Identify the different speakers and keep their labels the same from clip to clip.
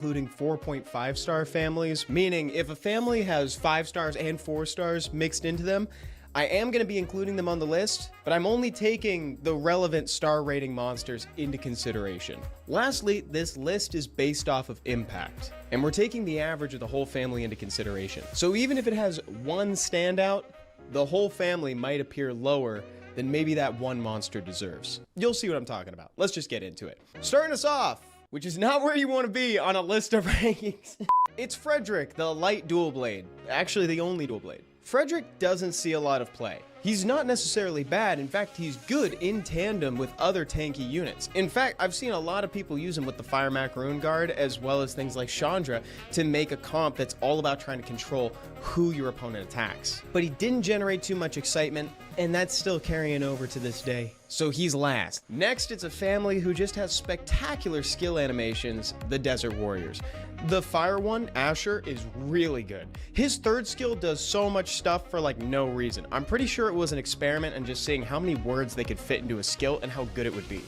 Speaker 1: including 4.5-star families, meaning if a family has 5 stars and 4 stars mixed into them, I am going to be including them on the list, but I'm only taking the relevant star rating monsters into consideration. Lastly, this list is based off of impact, and we're taking the average of the whole family into consideration. So even if it has one standout, the whole family might appear lower than maybe that one monster deserves. You'll see what I'm talking about. Let's just get into it. Starting us off, which is not where you want to be on a list of rankings. It's Frederick, the light dual blade. Actually, the only dual blade. Frederick doesn't see a lot of play. He's not necessarily bad, in fact, he's good in tandem with other tanky units. In fact, I've seen a lot of people use him with the Fire Macaroon Guard, as well as things like Chandra, to make a comp that's all about trying to control who your opponent attacks. But he didn't generate too much excitement, and that's still carrying over to this day. So he's last. Next, it's a family who just has spectacular skill animations, the Desert Warriors. The fire one, Asher, is really good. His third skill does so much stuff for like no reason. I'm pretty sure it was an experiment and just seeing how many words they could fit into a skill and how good it would be.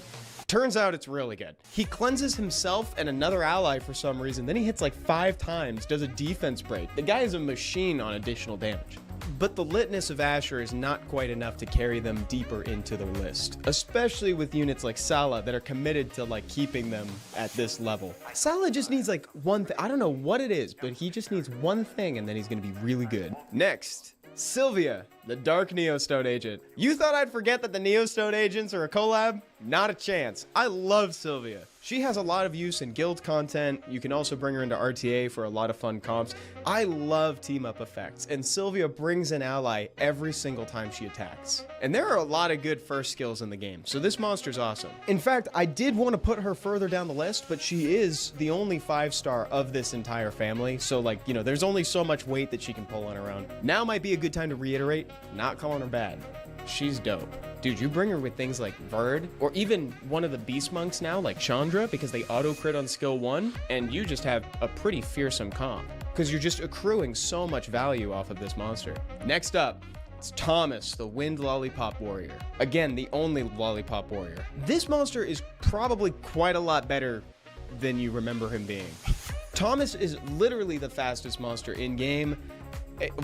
Speaker 1: Turns out it's really good. He cleanses himself and another ally for some reason, then he hits like 5 times, does a defense break. The guy is a machine on additional damage. But the litness of Asher is not quite enough to carry them deeper into the list, especially with units like Sala that are committed to like keeping them at this level. Sala just needs like one thing. I don't know what it is, but he just needs one thing and then he's gonna be really good. Next, Sylvia, the Dark Neostone Agent. You thought I'd forget that the Neostone Agents are a collab? Not a chance. I love Sylvia. She has a lot of use in guild content. You can also bring her into RTA for a lot of fun comps. I love team-up effects, and Sylvia brings an ally every single time she attacks. And there are a lot of good first skills in the game, so this monster's awesome. In fact, I did want to put her further down the list, but she is the only 5-star of this entire family, so like, you know, there's only so much weight that she can pull on her own. Now might be a good time to reiterate, not calling her bad. She's dope. Dude, you bring her with things like Verd, or even one of the Beast Monks now, like Chandra, because they auto-crit on skill 1, and you just have a pretty fearsome comp, because you're just accruing so much value off of this monster. Next up, it's Thomas, the Wind Lollipop Warrior. Again, the only Lollipop Warrior. This monster is probably quite a lot better than you remember him being. Thomas is literally the fastest monster in-game,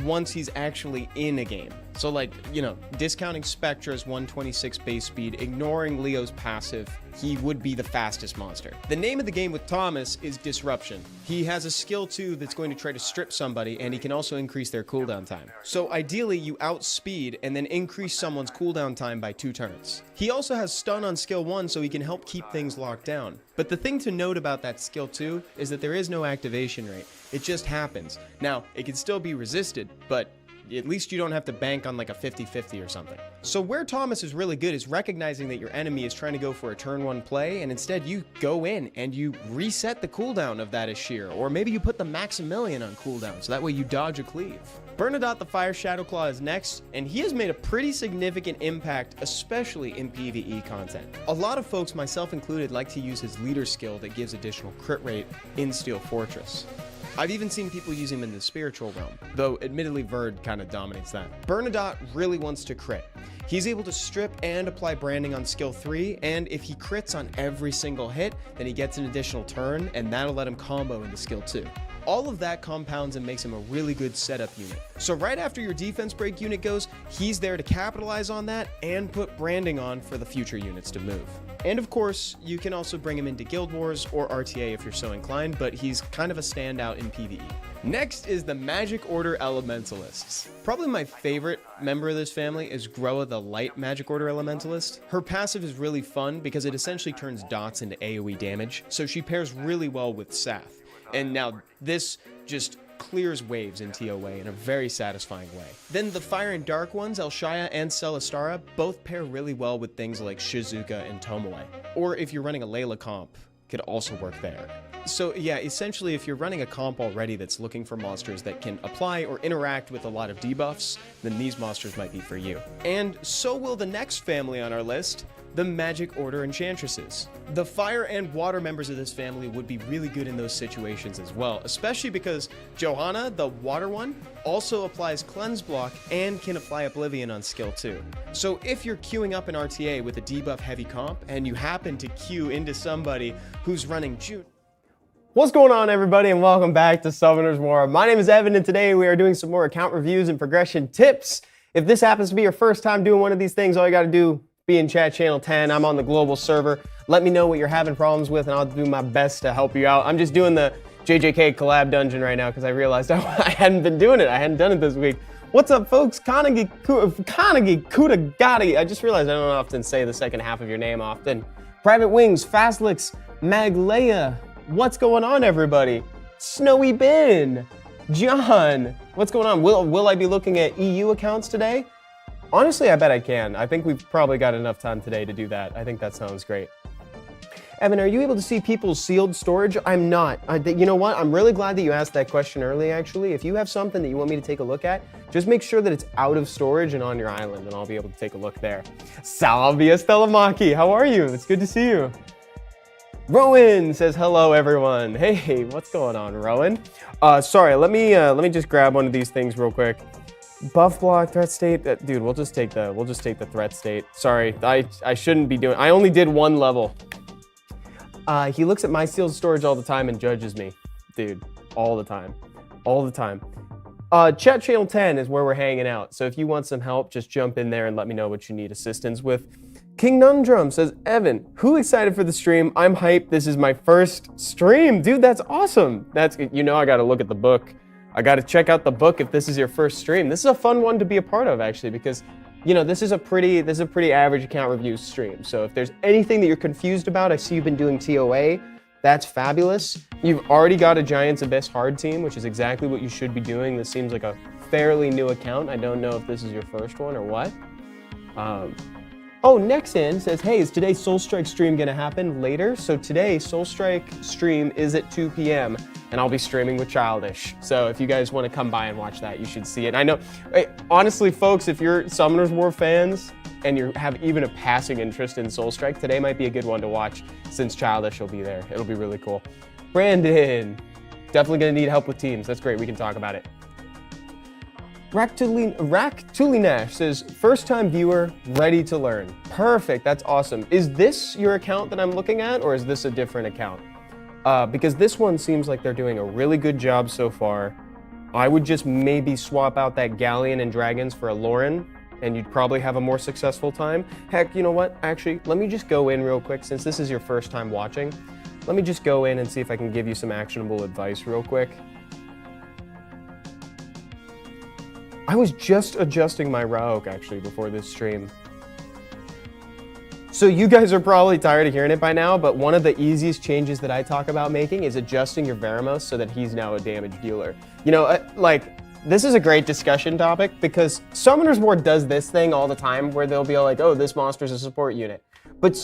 Speaker 1: once he's actually in a game. So like, you know, discounting Spectra's 126 base speed, ignoring Leo's passive, he would be the fastest monster. The name of the game with Thomas is Disruption. He has a skill 2 that's going to try to strip somebody, and he can also increase their cooldown time. So ideally, you outspeed and then increase someone's cooldown time by 2 turns. He also has stun on skill 1, so he can help keep things locked down. But the thing to note about that skill 2 is that there is no activation rate. It just happens. Now, it can still be resisted, but at least you don't have to bank on like a 50-50 or something. So where Thomas is really good is recognizing that your enemy is trying to go for a turn 1 play, and instead you go in and you reset the cooldown of that Ashir, or maybe you put the Maximilian on cooldown, so that way you dodge a cleave. Bernadotte the Fire Shadowclaw is next, and he has made a pretty significant impact, especially in PvE content. A lot of folks, myself included, like to use his leader skill that gives additional crit rate in Steel Fortress. I've even seen people use him in the spiritual realm, though admittedly Verd kind of dominates that. Bernadotte really wants to crit. He's able to strip and apply branding on skill 3, and if he crits on every single hit, then he gets an additional turn, and that'll let him combo into skill 2. All of that compounds and makes him a really good setup unit. So right after your defense break unit goes, he's there to capitalize on that and put branding on for the future units to move. And of course, you can also bring him into Guild Wars or RTA if you're so inclined, but he's kind of a standout in PvE. Next is the Magic Order Elementalists. Probably my favorite member of this family is Groa the Light Magic Order Elementalist. Her passive is really fun because it essentially turns dots into AoE damage, so she pairs really well with Sath. And now this just clears waves in TOA in a very satisfying way. Then the Fire and Dark ones, Elshaya and Celestara, both pair really well with things like Shizuka and Tomoe. Or if you're running a Layla comp, could also work there. So yeah, essentially if you're running a comp already that's looking for monsters that can apply or interact with a lot of debuffs, then these monsters might be for you. And so will the next family on our list, the Magic Order Enchantresses. The Fire and Water members of this family would be really good in those situations as well, especially because Johanna, the Water one, also applies Cleanse Block and can apply Oblivion on skill 2. So if you're queuing up an RTA with a debuff heavy comp and you happen to queue into somebody who's running What's going on, everybody, and welcome back to Summoner's War. My name is Evan, and today we are doing some more account reviews and progression tips. If this happens to be your first time doing one of these things, all you gotta do, be in chat channel 10. I'm on the global server. Let me know what you're having problems with, and I'll do my best to help you out. I'm just doing the JJK collab dungeon right now because I realized I hadn't been doing it. I hadn't done it this week. What's up, folks? Kanagi Kutagati. I just realized I don't often say the second half of your name often. Private Wings, Fastlix, Maglea. What's going on, everybody? Snowy Ben, John. What's going on? Will I be looking at EU accounts today? Honestly, I bet I can. I think we've probably got enough time today to do that. I think that sounds great. Evan, are you able to see people's sealed storage? I'm not. You know what? I'm really glad that you asked that question early, actually. If you have something that you want me to take a look at, just make sure that it's out of storage and on your island, and I'll be able to take a look there. Salvia Stellamaki, how are you? It's good to see you. Rowan says, hello, everyone. Hey, what's going on, Rowan? Sorry, let me just grab one of these things real quick. Buff block, threat state, dude, we'll just take the threat state. Sorry, I shouldn't be doing, I only did one level. He looks at my sealed storage all the time and judges me. Dude, all the time. Chat channel 10 is where we're hanging out. So if you want some help, just jump in there and let me know what you need assistance with. King Nundrum says, Evan, who excited for the stream? I'm hyped. This is my first stream. Dude, that's awesome. You know, I got to look at the book. I got to check out the book if this is your first stream. This is a fun one to be a part of, actually, because you know, this is a pretty average account review stream. So if there's anything that you're confused about, I see you've been doing TOA. That's fabulous. You've already got a Giants Abyss hard team, which is exactly what you should be doing. This seems like a fairly new account. I don't know if this is your first one or what. Oh, Nexin says, hey, is today's Soulstrike stream gonna happen later? So today, Soulstrike stream is at 2 p.m. and I'll be streaming with Childish. So if you guys want to come by and watch that, you should see it. I know, honestly, folks, if you're Summoners War fans and you have even a passing interest in Soulstrike, today might be a good one to watch since Childish will be there. It'll be really cool. Brandon, definitely gonna need help with teams. That's great, we can talk about it. Raktulinash says, first time viewer, ready to learn. Perfect, that's awesome. Is this your account that I'm looking at, or is this a different account? Because this one seems like they're doing a really good job so far. I would just maybe swap out that Galleon and Dragons for a Lauren, and you'd probably have a more successful time. Heck, you know what? Actually, let me just go in real quick, since this is your first time watching. Let me just go in and see if I can give you some actionable advice real quick. I was just adjusting my Rauk, actually, before this stream. So you guys are probably tired of hearing it by now, but one of the easiest changes that I talk about making is adjusting your Veramos so that he's now a damage dealer. You know, this is a great discussion topic because Summoners War does this thing all the time where they'll be like, oh, this monster's a support unit. But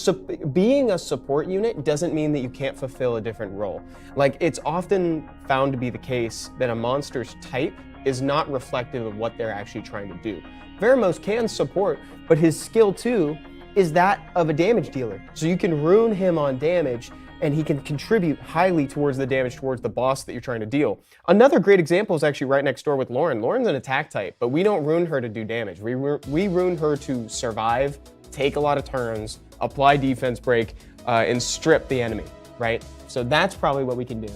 Speaker 1: being a support unit doesn't mean that you can't fulfill a different role. Like, it's often found to be the case that a monster's type is not reflective of what they're actually trying to do. Veramos can support, but his skill too is that of a damage dealer. So you can rune him on damage and he can contribute highly towards the damage towards the boss that you're trying to deal. Another great example is actually right next door with Lauren. Lauren's an attack type, but we don't rune her to do damage. We rune her to survive, take a lot of turns, apply defense break, and strip the enemy, right? So that's probably what we can do.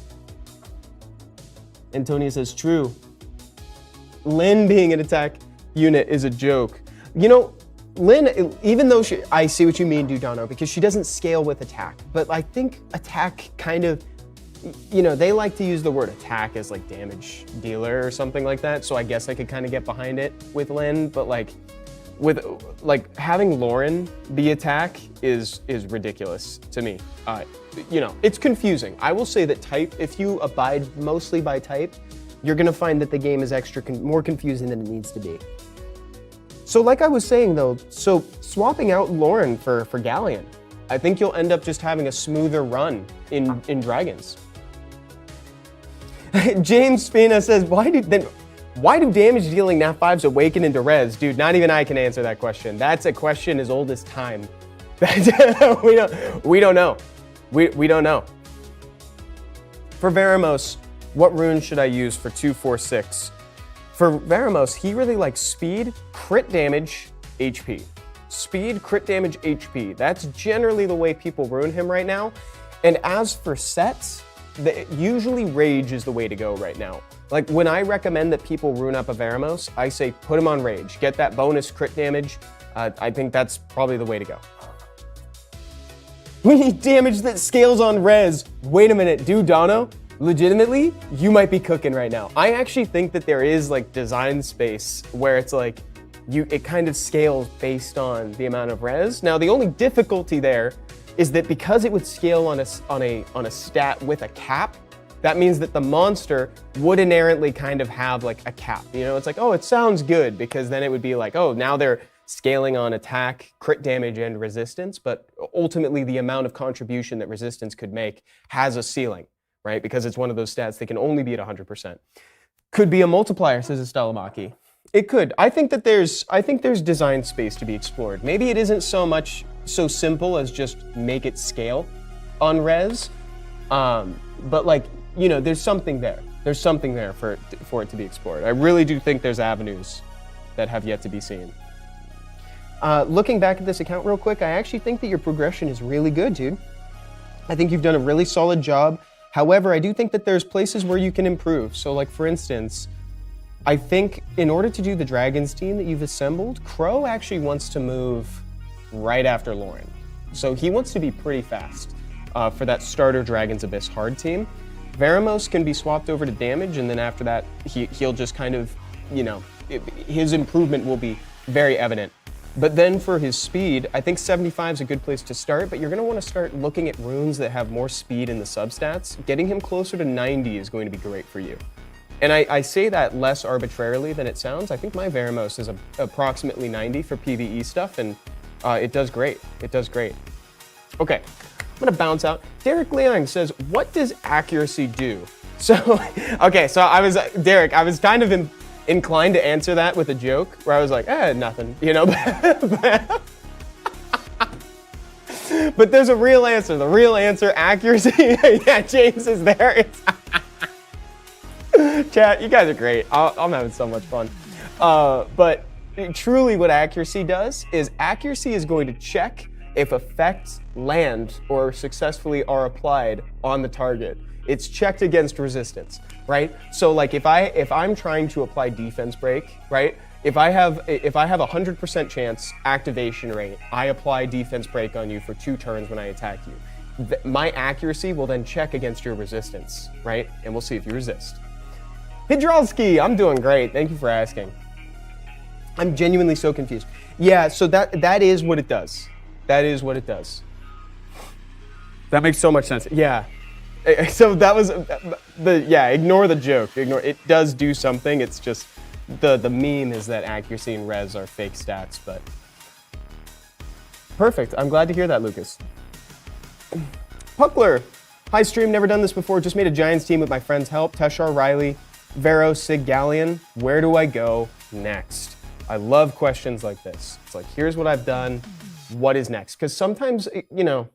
Speaker 1: Antonia says, true. Lynn being an attack unit is a joke. You know, Lynn, even though I see what you mean, Dudano, because she doesn't scale with attack, but I think attack kind of, you know, they like to use the word attack as like damage dealer or something like that, so I guess I could kind of get behind it with Lynn, but having Lauren be attack is ridiculous to me. You know, it's confusing. I will say that type, if you abide mostly by type, you're gonna find that the game is more confusing than it needs to be. So like I was saying though, so swapping out Lauren for Galleon, I think you'll end up just having a smoother run in Dragons. James Spina says, why do damage dealing Nat 5s awaken into res? Dude, not even I can answer that question. That's a question as old as time. we don't know. We don't know. For Veramos, what rune should I use for 246? For Veramos, he really likes speed, crit damage, HP. Speed, crit damage, HP. That's generally the way people rune him right now. And as for sets, usually Rage is the way to go right now. Like, when I recommend that people rune up a Veramos, I say put him on Rage. Get that bonus crit damage. I think that's probably the way to go. We need damage that scales on res. Wait a minute, dude, Dono, legitimately, you might be cooking right now. I actually think that there is like design space where it's like, it kind of scales based on the amount of res. Now, the only difficulty there is that because it would scale on a stat with a cap, that means that the monster would inherently kind of have like a cap. You know, it's like, oh, it sounds good, because then it would be like, oh, now they're scaling on attack, crit damage, and resistance, but ultimately the amount of contribution that resistance could make has a ceiling, right? Because it's one of those stats that can only be at 100%. Could be a multiplier, says Stalamaki. It could. I think there's design space to be explored. Maybe it isn't so simple as just make it scale on res, but like, you know, there's something there. There's something there for it to be explored. I really do think there's avenues that have yet to be seen. Looking back at this account real quick, I actually think that your progression is really good, dude. I think you've done a really solid job. However, I do think that there's places where you can improve. So like, for instance, I think in order to do the Dragons team that you've assembled, Crow actually wants to move right after Lauren. So he wants to be pretty fast for that starter Dragon's Abyss hard team. Veramos can be swapped over to damage, and then after that, he'll just kind of, you know, his improvement will be very evident. But then for his speed, I think 75 is a good place to start, but you're going to want to start looking at runes that have more speed in the substats. Getting him closer to 90 is going to be great for you. And I say that less arbitrarily than it sounds. I think my Veramos is approximately 90 for PvE stuff, and it does great. It does great. Okay, I'm going to bounce out. Derek Liang says, what does accuracy do? So, okay, so Derek, I was kind of inclined to answer that with a joke, where I was like, nothing, you know? But there's a real answer. The real answer, accuracy. Yeah, James is there. Chat, you guys are great. I'm having so much fun. But truly what accuracy does is accuracy is going to check if effects land or successfully are applied on the target. It's checked against resistance, right? So like if I'm trying to apply defense break, right? If I have a 100% chance activation rate, I apply defense break on you for 2 turns when I attack you. My accuracy will then check against your resistance, right? And we'll see if you resist. Hidrolski, I'm doing great. Thank you for asking. I'm genuinely so confused. Yeah, so that is what it does. That is what it does. That makes so much sense. Yeah. So that was ignore the joke. Ignore it. Does do something. It's just the meme is that accuracy and res are fake stats, but perfect. I'm glad to hear that, Lucas. Puckler, hi stream, never done this before. Just made a Giants team with my friend's help. Teshar, Riley, Vero, Sig, Galleon. Where do I go next? I love questions like this. It's like, here's what I've done. What is next? Because sometimes, you know,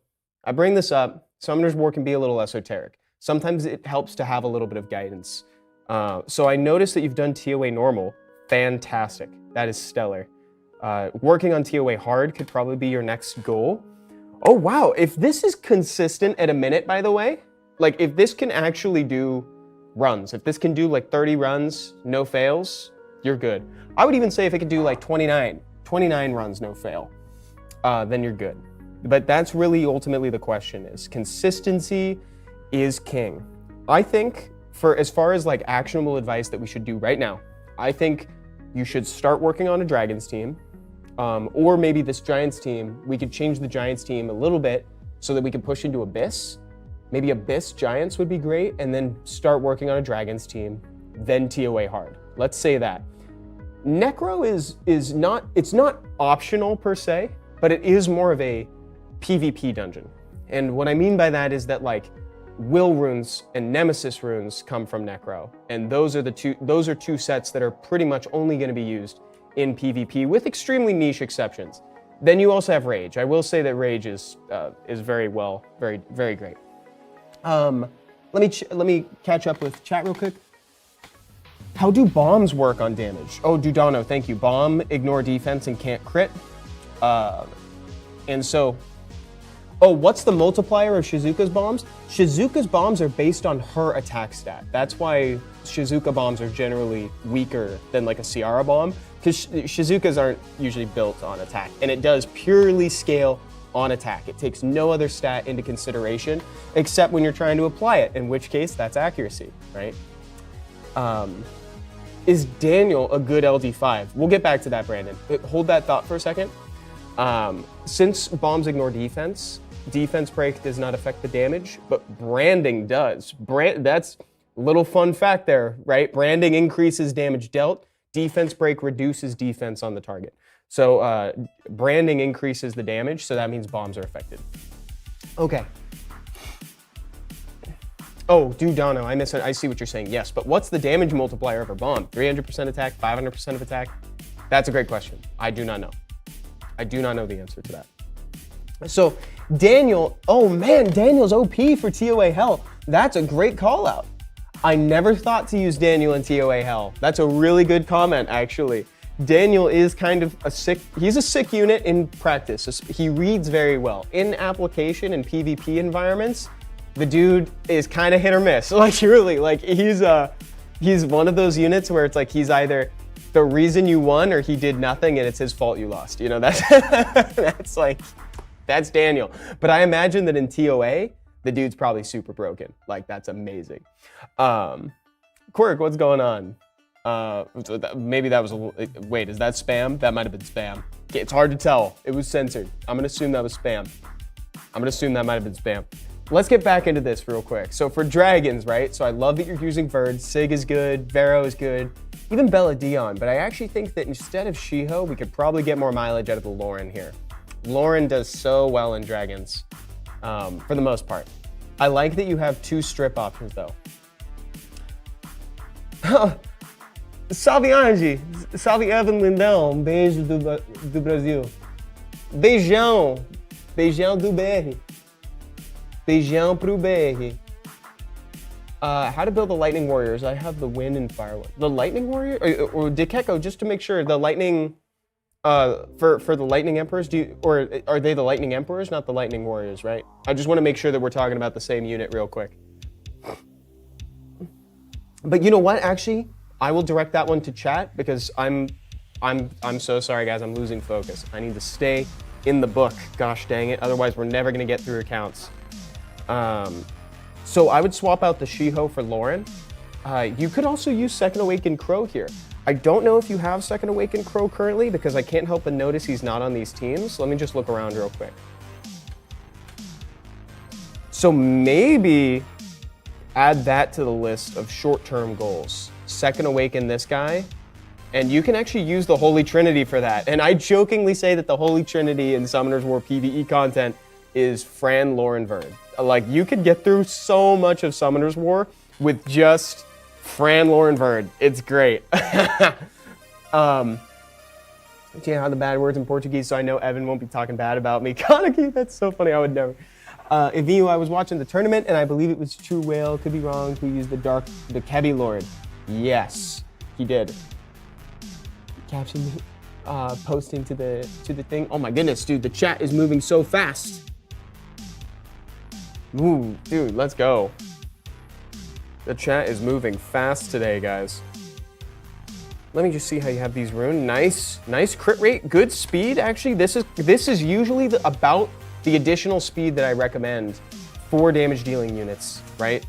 Speaker 1: I bring this up. Summoner's War can be a little esoteric. Sometimes it helps to have a little bit of guidance. So I noticed that you've done TOA normal. Fantastic. That is stellar. Working on TOA hard could probably be your next goal. Oh, wow. If this is consistent at a minute, by the way, like if this can actually do runs, if this can do like 30 runs, no fails, you're good. I would even say if it could do like 29 runs, no fail, then you're good. But that's really ultimately the question is consistency is king. I think for as far as like actionable advice that we should do right now, I think you should start working on a Dragons team, or maybe this Giants team, we could change the Giants team a little bit so that we can push into Abyss. Maybe Abyss Giants would be great, and then start working on a Dragons team, then TOA hard. Let's say that. Necro is not, it's not optional per se, but it is more of a PvP dungeon. And what I mean by that is that like Will runes and Nemesis runes come from Necro, and those are two sets that are pretty much only going to be used in PvP with extremely niche exceptions. Then you also have Rage. I will say that Rage is very well, very great. Let me catch up with chat real quick. How do bombs work on damage? Oh, Dudano, thank you. Bomb, ignore defense, and can't crit. And so, Oh, what's the multiplier of Shizuka's bombs? Shizuka's bombs are based on her attack stat. That's why Shizuka bombs are generally weaker than like a Ciara bomb, because Shizuka's aren't usually built on attack, and it does purely scale on attack. It takes no other stat into consideration, except when you're trying to apply it, in which case that's accuracy, right? Is Daniel a good LD5? We'll get back to that, Brandon. Hold that thought for a second. Since bombs ignore defense, defense break does not affect the damage, but branding does. That's a little fun fact there, right? Branding increases damage dealt. Defense break reduces defense on the target. So branding increases the damage, so that means bombs are affected. Okay. Oh, Dudano, I see what you're saying. Yes, but what's the damage multiplier of a bomb? 300% attack, 500% of attack? That's a great question. I do not know. I do not know the answer to that. So Daniel, oh man, Daniel's OP for TOA Hell. That's a great call out. I never thought to use Daniel in TOA Hell. That's a really good comment, actually. Daniel is kind of he's a sick unit in practice. He reads very well. In application and PvP environments, the dude is kind of hit or miss. Like really, like he's one of those units where it's like he's either the reason you won or he did nothing and it's his fault you lost. You know, that's Daniel. But I imagine that in TOA, the dude's probably super broken. Like that's amazing. Quirk, what's going on? Maybe that was wait, is that spam? That might have been spam. It's hard to tell. It was censored. I'm gonna assume that was spam. I'm gonna assume that might have been spam. Let's get back into this real quick. So for dragons, right? So I love that you're using Verd. Sig is good, Vero is good, even Bella Dion. But I actually think that instead of Shiho, we could probably get more mileage out of the Lauren here. Lauren does so well in dragons, for the most part. I like that you have 2 strip options though. Salve Angie, salve Evan Lindão, beijo do Brasil. Beijão, beijão do BR. Beijão pro BR. How to build the Lightning Warriors. I have the Wind and Fire one. The Lightning Warrior? Or Dekeko, just to make sure, the Lightning, for the Lightning Emperors, or are they the Lightning Emperors, not the Lightning Warriors, right? I just want to make sure that we're talking about the same unit real quick. But you know what, actually? I will direct that one to chat because I'm so sorry, guys. I'm losing focus. I need to stay in the book. Gosh dang it. Otherwise, we're never going to get through accounts. So I would swap out the Shiho for Lauren. You could also use Second Awakened Crow here. I don't know if you have Second Awakened Crow currently because I can't help but notice he's not on these teams. Let me just look around real quick. So maybe add that to the list of short-term goals. Second Awaken this guy, and you can actually use the Holy Trinity for that. And I jokingly say that the Holy Trinity in Summoner's War PvE content is Fran, Lauren, Vern. Like, you could get through so much of Summoner's War with just Fran, Lauren, Vern. It's great. Yeah, how the bad words in Portuguese, so I know Evan won't be talking bad about me. Kaneki, that's so funny, I would never. Eviu, I was watching the tournament, and I believe it was True Whale, could be wrong, who used the Kebi Lord. Yes, he did. Caption posting to the thing. Oh my goodness, dude, the chat is moving so fast. Ooh, dude, let's go. The chat is moving fast today, guys. Let me just see how you have these Rune. Nice crit rate, good speed. Actually, this is usually about the additional speed that I recommend for damage dealing units, right?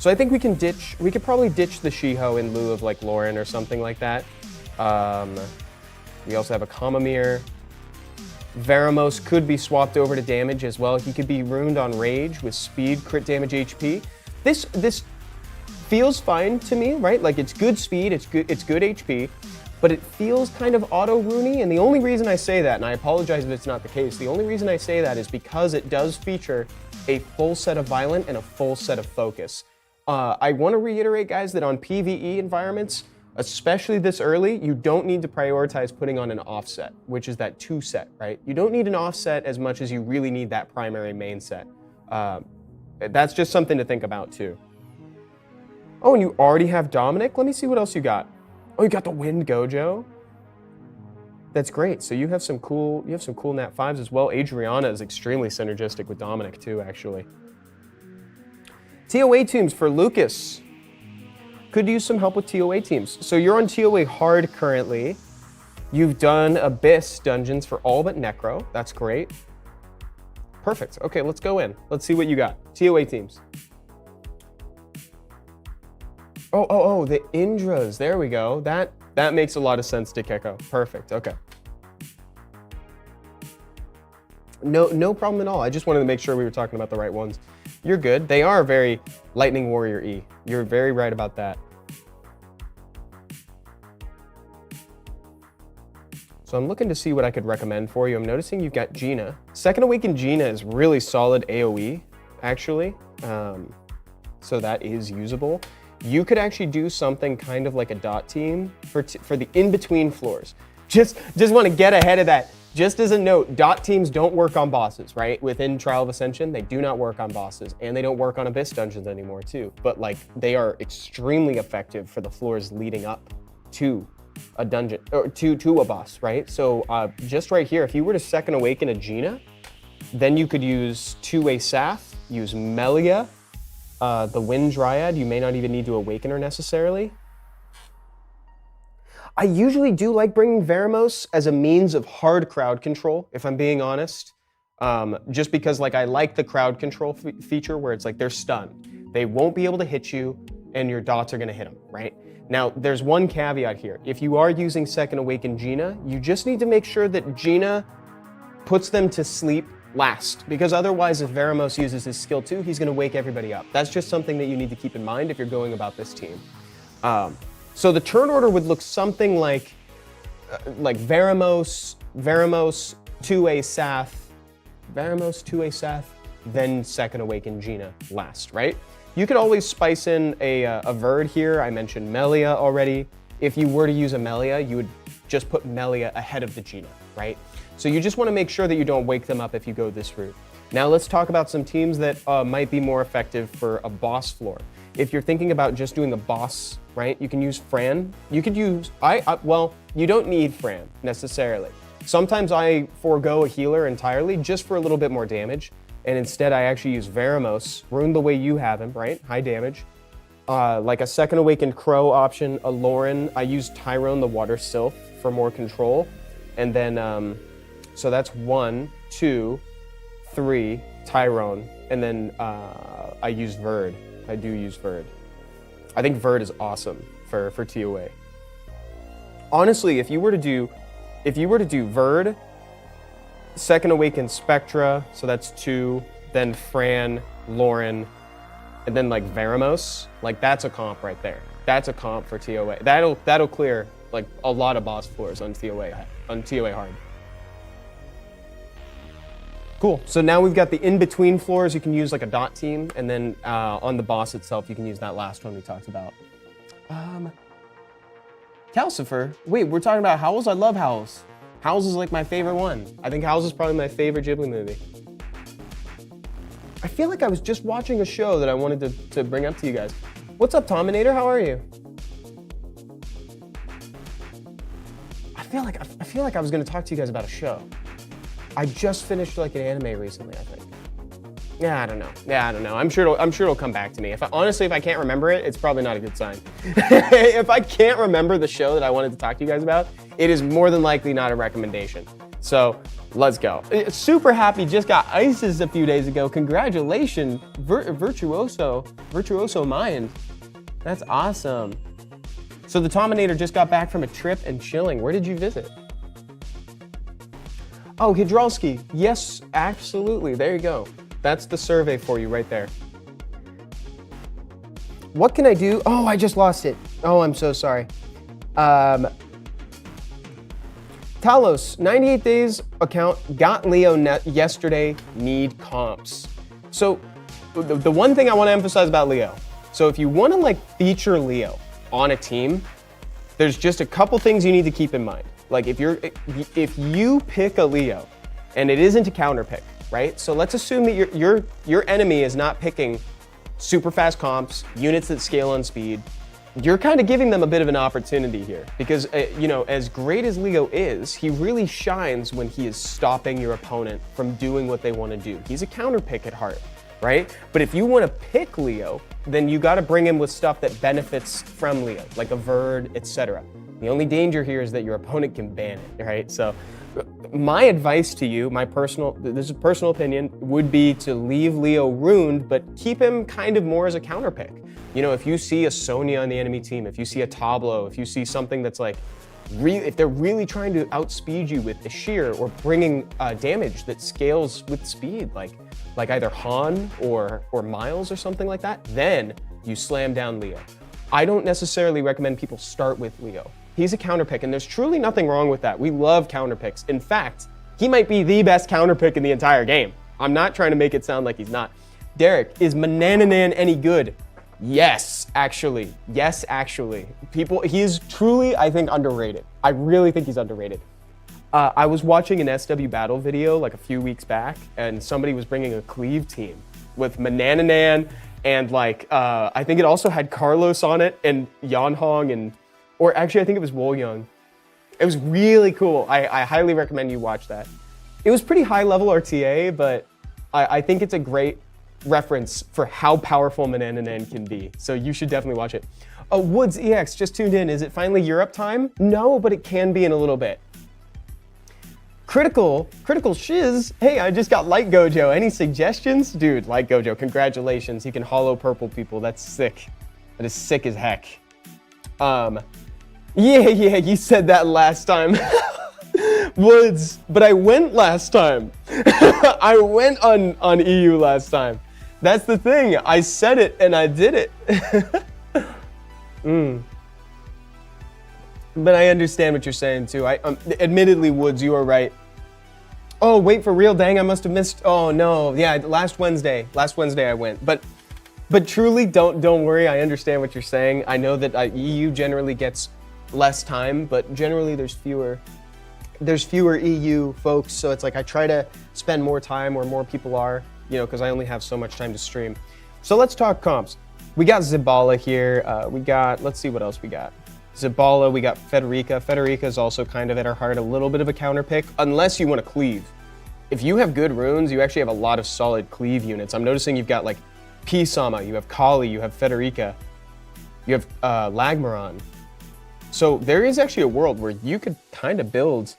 Speaker 1: So I think we could probably ditch the Shiho in lieu of like Lauren or something like that. We also have a Kamamir. Veramos could be swapped over to damage as well. He could be runed on Rage with speed, crit damage, HP. This feels fine to me, right? Like it's good speed, it's good HP, but it feels kind of auto-runey. And the only reason I say that, and I apologize if it's not the case, the only reason I say that is because it does feature a full set of Violent and a full set of Focus. I want to reiterate, guys, that on PvE environments, especially this early, you don't need to prioritize putting on an offset, which is that 2 set, right? You don't need an offset as much as you really need that primary main set. That's just something to think about too. Oh, and you already have Dominic? Let me see what else you got. Oh, you got the Wind Gojo? That's great. So you have some cool nat 5s as well. Adriana is extremely synergistic with Dominic too, actually. TOA teams for Lucas. Could use some help with TOA teams. So you're on TOA hard currently. You've done Abyss dungeons for all but Necro. That's great. Perfect. Okay, let's go in. Let's see what you got. TOA teams. Oh, the Indras. There we go. That makes a lot of sense to Keko. Perfect. Okay. No problem at all. I just wanted to make sure we were talking about the right ones. You're good. They are very Lightning Warrior E. You're very right about that. So I'm looking to see what I could recommend for you. I'm noticing you've got Gina. Second Awakened Gina is really solid AoE, actually. So that is usable. You could actually do something kind of like a dot team for the in-between floors. Just want to get ahead of that. Just as a note, dot teams don't work on bosses, right? Within Trial of Ascension, they do not work on bosses, and they don't work on Abyss dungeons anymore too. But like, they are extremely effective for the floors leading up to a dungeon, or to a boss, right? So just right here, if you were to Second Awaken a Gina, then you could use 2-way Sath, use Melia, the Wind Dryad. You may not even need to awaken her necessarily. I usually do like bringing Veramos as a means of hard crowd control, if I'm being honest. Just because like I like the crowd control feature where it's like they're stunned. They won't be able to hit you and your dots are gonna hit them, right? Now, there's one caveat here. If you are using Second Awakened Gina, you just need to make sure that Gina puts them to sleep last, because otherwise if Veramos uses his skill 2, he's gonna wake everybody up. That's just something that you need to keep in mind if you're going about this team. So the turn order would look something like Veramos, 2-way Sath, Veramos, 2-way Sath, then Second Awakened Gina last, right? You could always spice in a Verd here. I mentioned Melia already. If you were to use a Melia, you would just put Melia ahead of the Gina, right? So you just want to make sure that you don't wake them up if you go this route. Now let's talk about some teams that might be more effective for a boss floor. If you're thinking about just doing a boss, right, you can use Fran. You could use, well, you don't need Fran necessarily. Sometimes I forego a healer entirely just for a little bit more damage. And instead I actually use Veramos, Rune the way you have him, right? High damage. Like a Second Awakened Crow option, a Lauren. I use Tyrone the Water Sylph for more control. And then, so that's 1, 2, 3, Tyrone. And then I use Verd. I do use Verd. I think Verd is awesome for TOA. Honestly, if you were to do Verd, Second Awakened Spectra, so that's 2, then Fran, Lauren, and then like Veramos, like that's a comp right there. That's a comp for TOA. That'll clear like a lot of boss floors on TOA hard. Cool. So now we've got the in-between floors. You can use like a dot team, and then on the boss itself, you can use that last one we talked about. Calcifer. Wait, we're talking about Howls? I love Howls. Howls is like my favorite one. I think Howls is probably my favorite Ghibli movie. I feel like I was just watching a show that I wanted to bring up to you guys. What's up, Tominator? How are you? I feel like I was gonna talk to you guys about a show. I just finished like an anime recently, I think. Yeah, I don't know. I'm sure it'll come back to me. Honestly, if I can't remember it, it's probably not a good sign. If I can't remember the show that I wanted to talk to you guys about, it is more than likely not a recommendation. So let's go. Super happy, just got ISIS a few days ago. Congratulations, Virtuoso Mind. That's awesome. So the Tominator just got back from a trip and chilling. Where did you visit? Oh, Hidrolski. Yes, absolutely. There you go. That's the survey for you right there. What can I do? Oh, I just lost it. Oh, I'm so sorry. Talos, 98 days account, got Leo yesterday, need comps. So the one thing I want to emphasize about Leo, so if you want to like feature Leo on a team, there's just a couple things you need to keep in mind. Like if you pick a Leo and it isn't a counter pick, right? So let's assume that your enemy is not picking super fast comps, units that scale on speed. you're kind of giving them a bit of an opportunity here because, you know, as great as Leo is, he really shines when he is stopping your opponent from doing what they want to do. He's a counter pick at heart, right? But if you want to pick Leo, then you got to bring him with stuff that benefits from Leo, like a Verd, etc. The only danger here is that your opponent can ban it, right? So my advice to you, this is a personal opinion, would be to leave Leo ruined, but keep him kind of more as a counter pick. You know, if you see a Sonya on the enemy team, if you see a Tableau, if you see something that's like, if they're really trying to outspeed you with the sheer or bringing damage that scales with speed, like either Han or Miles or something like that, then you slam down Leo. I don't necessarily recommend people start with Leo. He's a counter pick, and there's truly nothing wrong with that. We love counter picks. In fact, he might be the best counter pick in the entire game. I'm not trying to make it sound like he's not. Derek, is Manananan any good? Yes, actually. Yes, actually. He's truly, I think, underrated. I really think he's underrated. I was watching an SW Battle video like a few weeks back, and somebody was bringing a Cleave team with Manananan, and like, I think it also had Carlos on it, and Yanhong, or actually I think it was Wolyung. It was really cool. I highly recommend you watch that. It was pretty high level RTA, but I think it's a great reference for how powerful Manananan can be. So you should definitely watch it. Oh, Woods EX just tuned in. Is it finally Europe time? No, but it can be in a little bit. Critical Shiz. Hey, I just got Light Gojo. Any suggestions? Dude, Light Gojo, congratulations. You can hollow purple people. That's sick. That is sick as heck. Yeah, you said that last time. Woods, but I went last time. I went on EU last time. That's the thing. I said it and I did it. But I understand what you're saying too. Admittedly, Woods, you are right. Oh, wait for real, dang, I must have missed. Oh no, yeah, last Wednesday I went. But truly, don't worry. I understand what you're saying. I know that EU generally gets less time, but generally there's fewer EU folks, so it's like I try to spend more time where more people are, you know, because I only have so much time to stream. So let's talk comps. We got Zabala here. Let's see what else we got. Zabala, we got Federica. Federica is also kind of at our heart a little bit of a counter pick, unless you want to cleave. If you have good runes, you actually have a lot of solid cleave units. I'm noticing you've got like Pisama, you have Kali, you have Federica, you have Lagmaron. So there is actually a world where you could kind of build.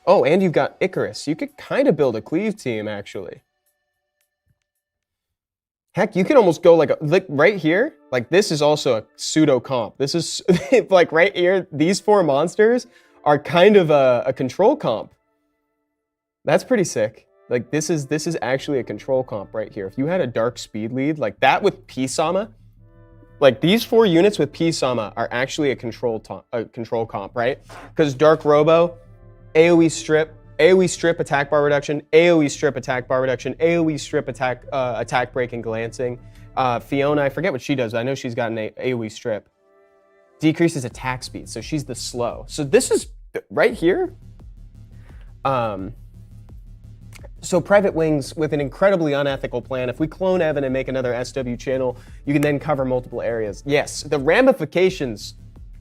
Speaker 1: Oh, and you've got Icarus. You could kind of build a cleave team, actually. Heck, you could almost go like right here. Like this is also a pseudo comp. This is like right here. These four monsters are kind of a control comp. That's pretty sick. Like this is actually a control comp right here. If you had a dark speed lead like that with Pisama, like these four units with Pisama are actually a control comp, right? Because Dark Robo, AoE strip, attack bar reduction, AoE strip, attack bar reduction, AoE strip, attack break and glancing. Fiona, I forget what she does, but I know she's got an AoE strip. Decreases attack speed, so she's the slow. So this is right here. So Private Wings with an incredibly unethical plan. If we clone Evan and make another SW channel, you can then cover multiple areas. Yes, the ramifications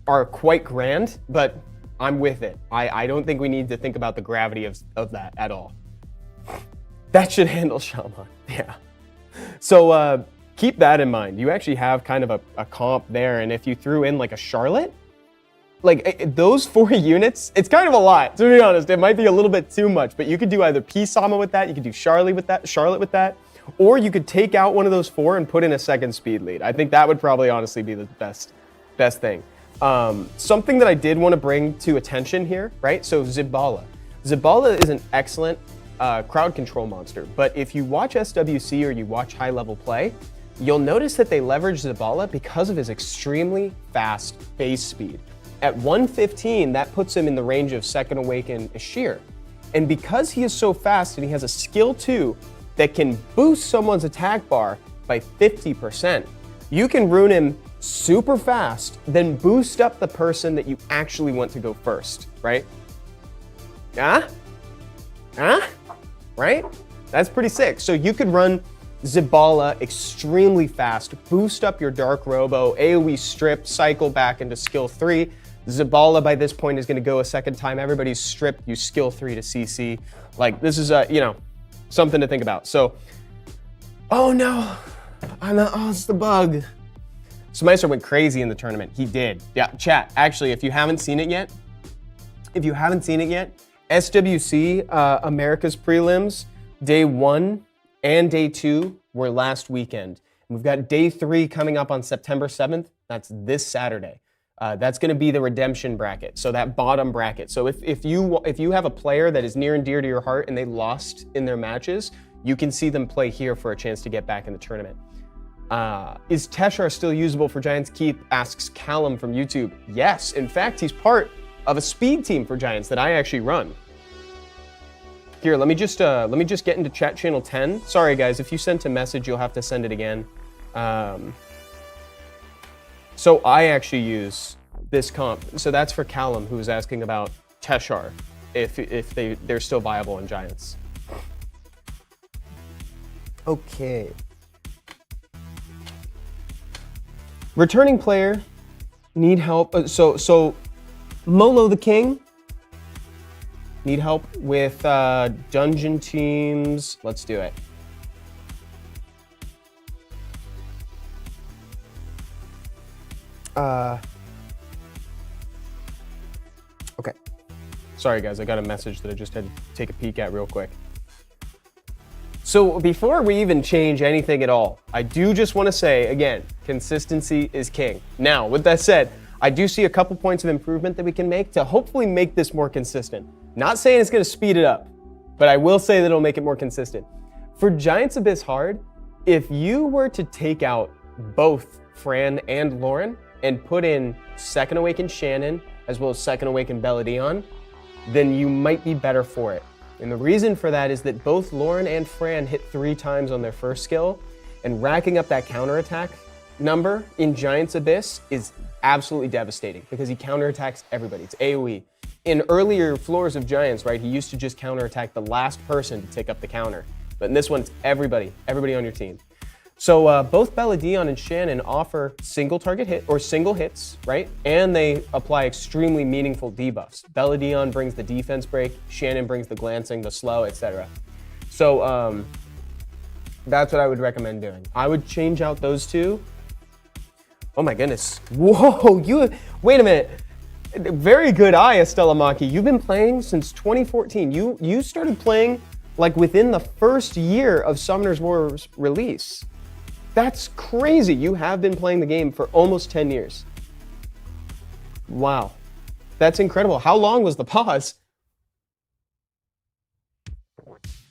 Speaker 1: are quite grand, but I'm with it. I don't think we need to think about the gravity of that at all. That should handle Shaman, yeah. So keep that in mind. You actually have kind of a comp there, and if you threw in like a Charlotte, like those four units, it's kind of a lot, to be honest. It might be a little bit too much, but you could do either Pisama with that, you could do Charlotte with that, or you could take out one of those four and put in a second speed lead. I think that would probably honestly be the best thing. Something that I did want to bring to attention here, right? So Zabala. Zabala is an excellent crowd control monster, but if you watch SWC or you watch high level play, you'll notice that they leverage Zabala because of his extremely fast base speed. At 115, that puts him in the range of Second Awaken Ashir. And because he is so fast and he has a skill 2 that can boost someone's attack bar by 50%, you can rune him super fast, then boost up the person that you actually want to go first, right? Right? That's pretty sick. So you could run Zabala, extremely fast. Boost up your Dark Robo, AoE strip, cycle back into skill 3. Zabala by this point is going to go a second time. Everybody's stripped, you skill 3 to CC. Like, this is, something to think about. So, oh no, it's the bug. So Maestro went crazy in the tournament. He did. Yeah, chat, actually, if you haven't seen it yet, SWC, America's prelims, day 1 and day 2 were last weekend. We've got day 3 coming up on September 7th. That's this Saturday. That's going to be the redemption bracket, so that bottom bracket. So if you have a player that is near and dear to your heart and they lost in their matches, you can see them play here for a chance to get back in the tournament. Is Teshar still usable for Giants Keep? Asks Callum from YouTube. Yes, in fact, he's part of a speed team for Giants that I actually run. Here, let me just get into chat channel 10. Sorry guys, if you sent a message, you'll have to send it again. So I actually use this comp. So that's for Callum, who was asking about Teshar, if they're still viable in Giants. Okay. Returning player, need help. So Molo the King, need help with dungeon teams. Let's do it. Okay. Sorry guys, I got a message that I just had to take a peek at real quick. So before we even change anything at all, I do just want to say, again, consistency is king. Now, with that said, I do see a couple points of improvement that we can make to hopefully make this more consistent. Not saying it's going to speed it up, but I will say that it'll make it more consistent. For Giants Abyss Hard, if you were to take out both Fran and Lauren and put in Second Awakened Shannon as well as Second Awakened Belladon, then you might be better for it. And the reason for that is that both Lauren and Fran hit 3 times on their first skill, and racking up that counterattack number in Giants Abyss is absolutely devastating because he counterattacks everybody. It's AoE. In earlier floors of Giants, right, he used to just counterattack the last person to take up the counter. But in this one, it's everybody on your team. So both Belladon and Shannon offer single target hit or single hits, right? And they apply extremely meaningful debuffs. Belladon brings the defense break, Shannon brings the glancing, the slow, etc. So that's what I would recommend doing. I would change out those two. Oh my goodness. Whoa, wait a minute. Very good eye, Estella Maki. You've been playing since 2014. You started playing like within the first year of Summoner's War's release. That's crazy. You have been playing the game for almost 10 years. Wow. That's incredible. How long was the pause?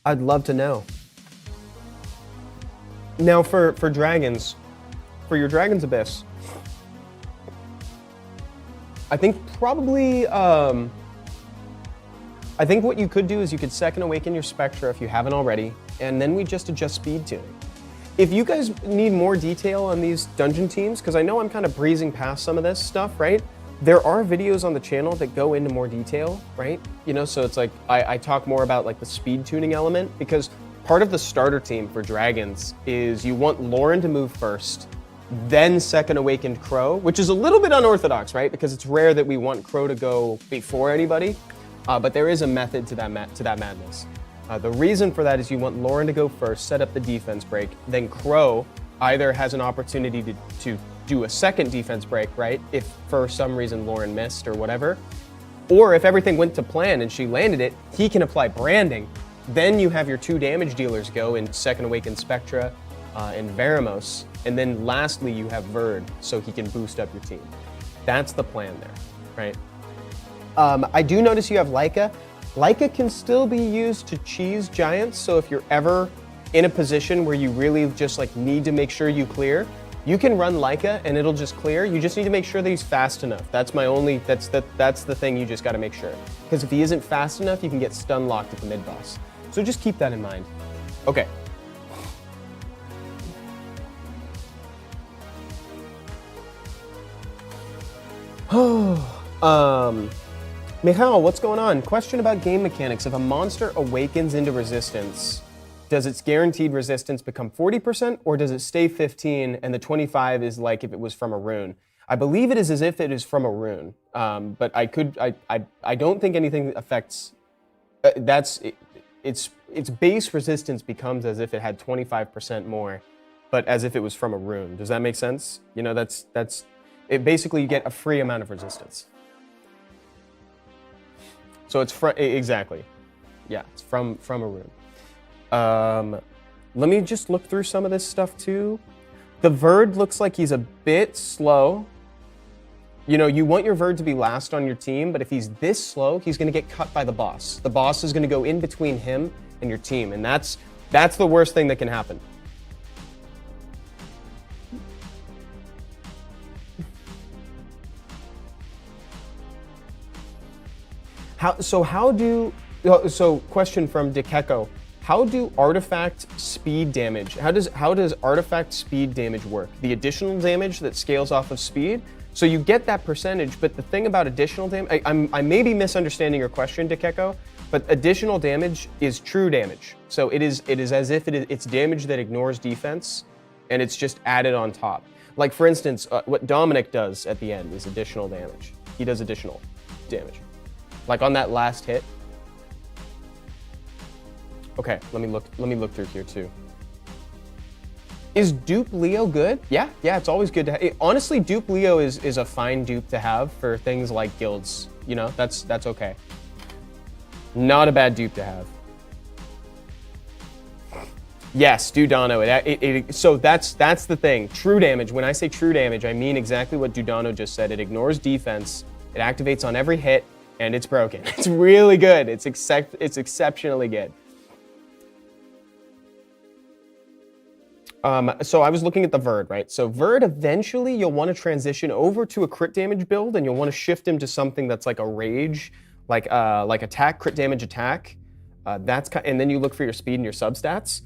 Speaker 1: I'd love to know. Now for Dragons, for your Dragon's Abyss, I think probably, I think what you could do is you could Second Awaken your Spectra if you haven't already, and then we just adjust speed tuning. If you guys need more detail on these dungeon teams, because I know I'm kind of breezing past some of this stuff, right? There are videos on the channel that go into more detail, right? You know, so it's like, I talk more about like the speed tuning element, because part of the starter team for Dragons is you want Lauren to move first, then Second Awakened Crow, which is a little bit unorthodox, right? Because it's rare that we want Crow to go before anybody, but there is a method to that madness. The reason for that is you want Lauren to go first, set up the defense break, then Crow either has an opportunity to do a second defense break, right? If for some reason Lauren missed or whatever, or if everything went to plan and she landed it, he can apply branding. Then you have your 2 damage dealers go in Second Awakened Spectra and Veramos, and then lastly you have Verd, so he can boost up your team. That's the plan there, right? I do notice you have Leica. Leica can still be used to cheese Giants, so if you're ever in a position where you really just like need to make sure you clear, you can run Leica and it'll just clear. You just need to make sure that he's fast enough. That's the thing you just gotta make sure. Because if he isn't fast enough, you can get stun locked at the mid boss. So just keep that in mind. Okay. Michal, what's going on? Question about game mechanics. If a monster awakens into resistance, does its guaranteed resistance become 40%, or does it stay 15 and the 25 is like if it was from a rune? I believe it is as if it is from a rune, but I don't think anything affects. Its base resistance becomes as if it had 25% more, but as if it was from a rune. Does that make sense? You know, that's it. Basically, you get a free amount of resistance. So it's exactly, yeah, it's from a rune. Let me just look through some of this stuff too. The Verd looks like he's a bit slow. You know, you want your Verd to be last on your team, but if he's this slow, he's going to get cut by the boss. The boss is going to go in between him and your team, and that's the worst thing that can happen. So question from Dikeko. How do artifact speed damage, how does artifact speed damage work? The additional damage that scales off of speed? So you get that percentage, but the thing about additional damage, I may be misunderstanding your question, Dikeko, but additional damage is true damage. So it is as if it's damage that ignores defense, and it's just added on top. Like for instance, what Dominic does at the end is additional damage. He does additional damage. Like on that last hit. Okay, let me look through here too. Is dupe Leo good? Yeah, it's always good to have. Honestly, dupe Leo is a fine dupe to have for things like guilds. You know, that's okay. Not a bad dupe to have. Yes, Dudano. So that's the thing. True damage. When I say true damage, I mean exactly what Dudano just said. It ignores defense. It activates on every hit, and it's broken. It's really good. It's exceptionally good. So I was looking at the Verd, right? So Verd, eventually you'll want to transition over to a crit damage build, and you'll want to shift him to something that's like a rage, like attack, crit damage attack. And then you look for your speed and your substats.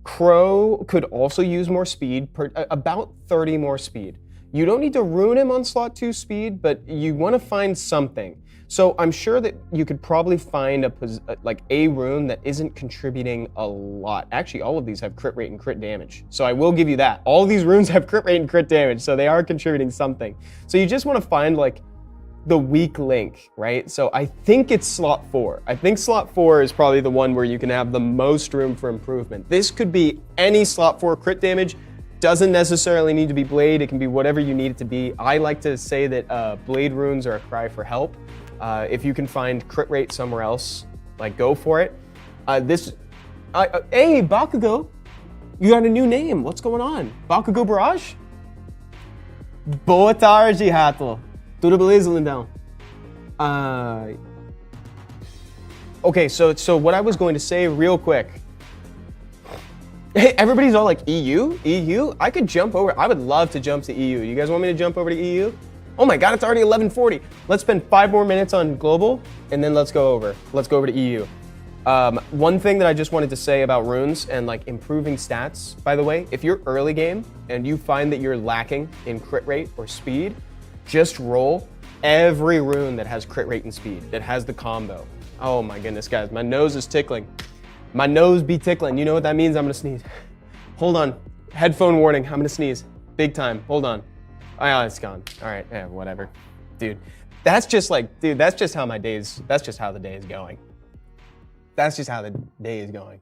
Speaker 1: Crow could also use more speed, about 30 more speed. You don't need to rune him on slot 2 speed, but you want to find something. So I'm sure that you could probably find a rune that isn't contributing a lot. Actually, all of these have crit rate and crit damage. So I will give you that. All of these runes have crit rate and crit damage, so they are contributing something. So you just want to find like the weak link, right? So I think it's slot 4. I think slot 4 is probably the one where you can have the most room for improvement. This could be any slot 4 crit damage. Doesn't necessarily need to be blade. It can be whatever you need it to be. I like to say that blade runes are a cry for help. If you can find crit rate somewhere else, like go for it. Hey, Bakugo, you got a new name. What's going on? Bakugo Barrage? Boa tarde, Rato. Tudo beleza, lindão? Okay, so what I was going to say real quick. Hey, everybody's all like, EU? EU? I could jump over. I would love to jump to EU. You guys want me to jump over to EU? Oh my God, it's already 11:40. Let's spend 5 more minutes on global, and then let's go over. Let's go over to EU. One thing that I just wanted to say about runes and like improving stats, by the way, if you're early game and you find that you're lacking in crit rate or speed, just roll every rune that has crit rate and speed, that has the combo. Oh my goodness, guys, my nose is tickling. My nose be tickling. You know what that means? I'm gonna sneeze. Hold on. Headphone warning. I'm gonna sneeze. Big time. Hold on. Oh, it's gone. All right. Yeah, whatever. Dude, that's just how my days, that's just how the day is going. That's just how the day is going.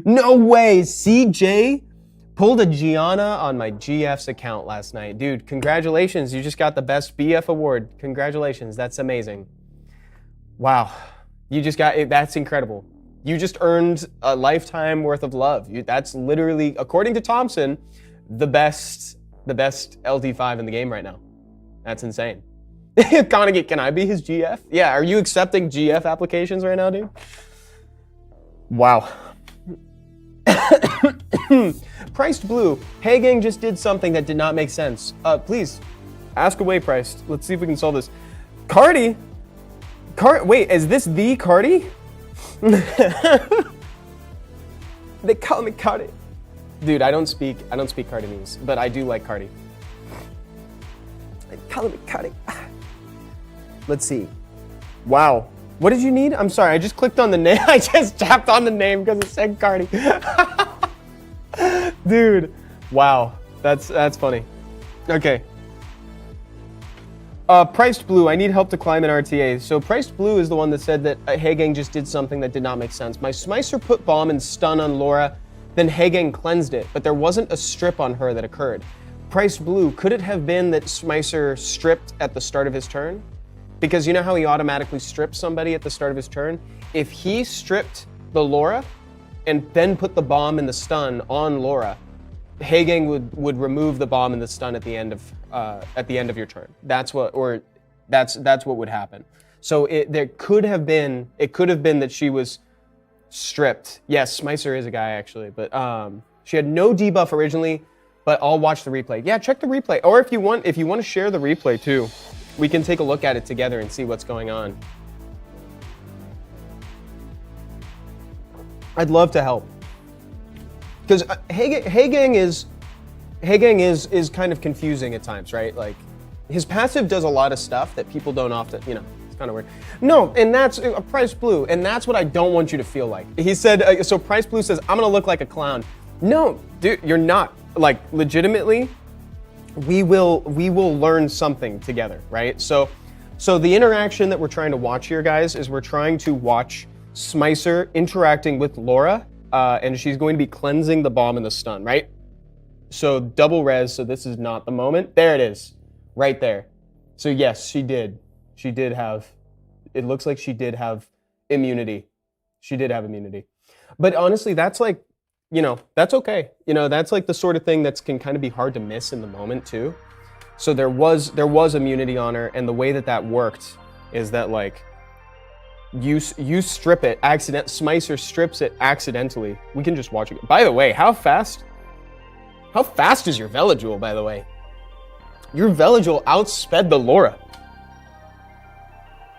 Speaker 1: No way. CJ pulled a Gianna on my GF's account last night. Dude, congratulations. You just got the best BF award. Congratulations. That's amazing. Wow. You just got it. That's incredible. You just earned a lifetime worth of love. That's literally, according to Thompson, the best LD5 in the game right now. That's insane. Conagate, can I be his GF? Yeah, are you accepting GF applications right now, dude? Wow. Priced Blue. Hey gang just did something that did not make sense. Please, ask away, Priced. Let's see if we can solve this. Cardi? Wait, is this the Cardi? They call me Cardi. Dude, I don't speak Cardinese, but I do like Cardi. They call me Cardi. Let's see. Wow. What did you need? I'm sorry, I just clicked on the name. I just tapped on the name because it said Cardi. Dude, wow, that's funny. Okay. Priced Blue, I need help to climb an RTA. So Priced Blue is the one that said that Hagang just did something that did not make sense. My Smicer put bomb and stun on Laura, then Hagang cleansed it, but there wasn't a strip on her that occurred. Priced Blue, could it have been that Smicer stripped at the start of his turn? Because you know how he automatically strips somebody at the start of his turn? If he stripped the Laura and then put the bomb and the stun on Laura, Hagang would remove the bomb and the stun at the end of your turn. That's what would happen. So it could have been that she was stripped. Yes, Smicer is a guy actually, but she had no debuff originally. But I'll watch the replay. Yeah, check the replay. Or if you want to share the replay too, we can take a look at it together and see what's going on. I'd love to help. Because Hagang is kind of confusing at times, right? Like, his passive does a lot of stuff that people don't often, it's kind of weird. No, and that's Price Blue, and that's what I don't want you to feel like. He said, so Price Blue says, I'm gonna look like a clown. No, dude, you're not. Like, legitimately, we will learn something together, right? So the interaction that we're trying to watch here, guys, is we're trying to watch Smicer interacting with Laura, and she's going to be cleansing the bomb and the stun, right? So double res, so this is not the moment. There it is, right there. So yes, she did have, it looks like she did have immunity. She did have immunity. But honestly, that's like, that's okay. That's like the sort of thing that can kind of be hard to miss in the moment too. So there was immunity on her, and the way that worked is that like you strip it, Smicer strips it accidentally. We can just watch it. By the way, how fast is your Veligul, by the way? Your Veligul outsped the Laura.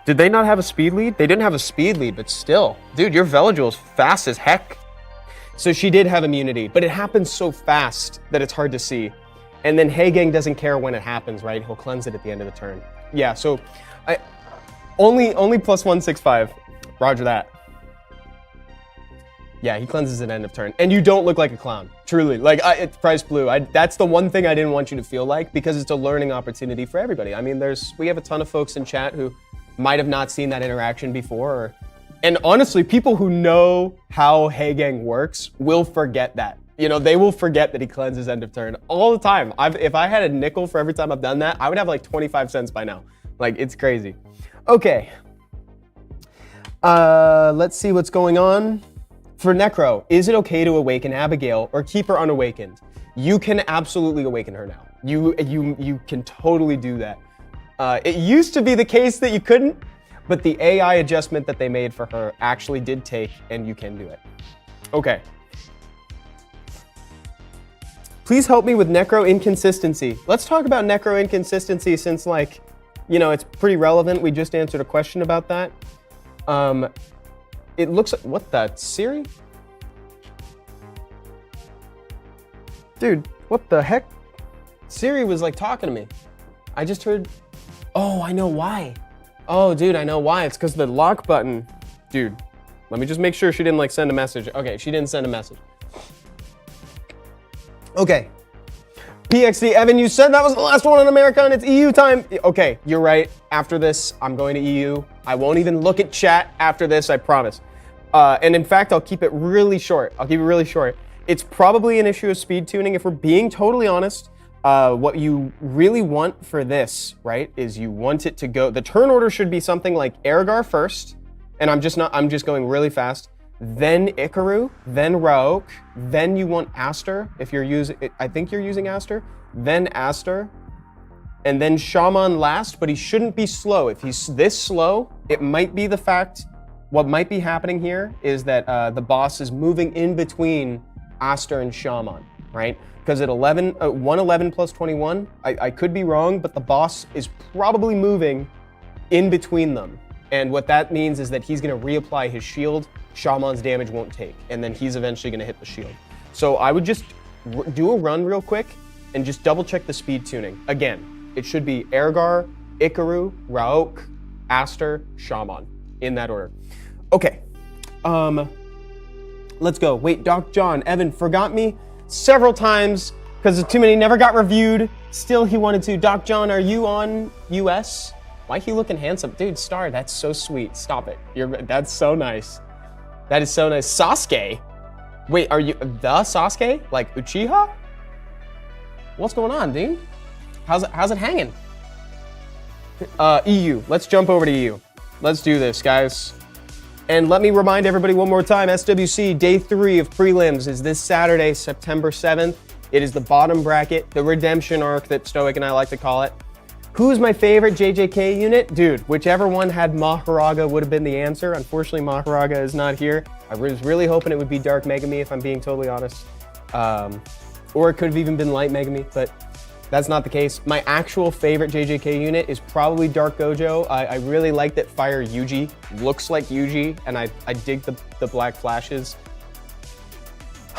Speaker 1: Did they not have a speed lead? They didn't have a speed lead, but still. Dude, your Veligul is fast as heck. So she did have immunity, but it happens so fast that it's hard to see. And then Hagang doesn't care when it happens, right? He'll cleanse it at the end of the turn. Yeah, so only plus 165. Roger that. Yeah, he cleanses at end of turn. And you don't look like a clown, truly. Like, it's Price Blue. That's the one thing I didn't want you to feel like, because it's a learning opportunity for everybody. I mean, we have a ton of folks in chat who might have not seen that interaction before, and honestly, people who know how Hagang works will forget that. They will forget that he cleanses end of turn all the time. If I had a nickel for every time I've done that, I would have like 25 cents by now. Like, it's crazy. Okay. Let's see what's going on. For Necro, is it okay to awaken Abigail or keep her unawakened? You can absolutely awaken her now. You can totally do that. It used to be the case that you couldn't, but the AI adjustment that they made for her actually did take, and you can do it. Okay. Please help me with Necro inconsistency. Let's talk about Necro inconsistency since, like, it's pretty relevant. We just answered a question about that. It looks like, what the, Siri? Dude, what the heck? Siri was like talking to me. I just heard, oh, I know why. Oh, dude, I know why. It's because the lock button. Dude, let me just make sure she didn't like send a message. Okay, she didn't send a message. Okay. PXD, Evan, you said that was the last one in America and it's EU time. Okay, you're right. After this, I'm going to EU. I won't even look at chat after this, I promise. And in fact, I'll keep it really short. It's probably an issue of speed tuning. If we're being totally honest, what you really want for this, right, is you want it to go, the turn order should be something like Ergar first, and I'm just going really fast, then Ikaru, then Rauk, then you want Aster, if you're using, I think you're using Aster, then Aster, and then Shaman last, but he shouldn't be slow. If he's this slow, it might be the fact, what might be happening here is that the boss is moving in between Aster and Shaman, right? Because at 111 plus 21, I could be wrong, but the boss is probably moving in between them. And what that means is that he's gonna reapply his shield, Shaman's damage won't take, and then he's eventually gonna hit the shield. So I would just do a run real quick and just double check the speed tuning. Again, it should be Ergar, Ikaru, Rauk, Aster, Shaman. in that order. Okay, let's go. Wait, Doc John, Evan forgot me several times because of too many, never got reviewed. Still, he wanted to. Doc John, are you on US? Why he looking handsome? Dude, Star, that's so sweet. Stop it. That's so nice. That is so nice. Sasuke? Wait, are you the Sasuke? Like Uchiha? What's going on, dude? How's it hanging? EU. Let's jump over to EU. Let's do this, guys. And let me remind everybody one more time, SWC Day 3 of prelims is this Saturday, September 7th. It is the bottom bracket, the redemption arc that Stoic and I like to call it. Who's my favorite JJK unit? Dude, whichever one had Maharaga would have been the answer. Unfortunately, Maharaga is not here. I was really hoping it would be Dark Megami, if I'm being totally honest. Or it could have even been Light Megami, but that's not the case. My actual favorite JJK unit is probably Dark Gojo. I really like that Fire Yuji looks like Yuji, and I dig the black flashes.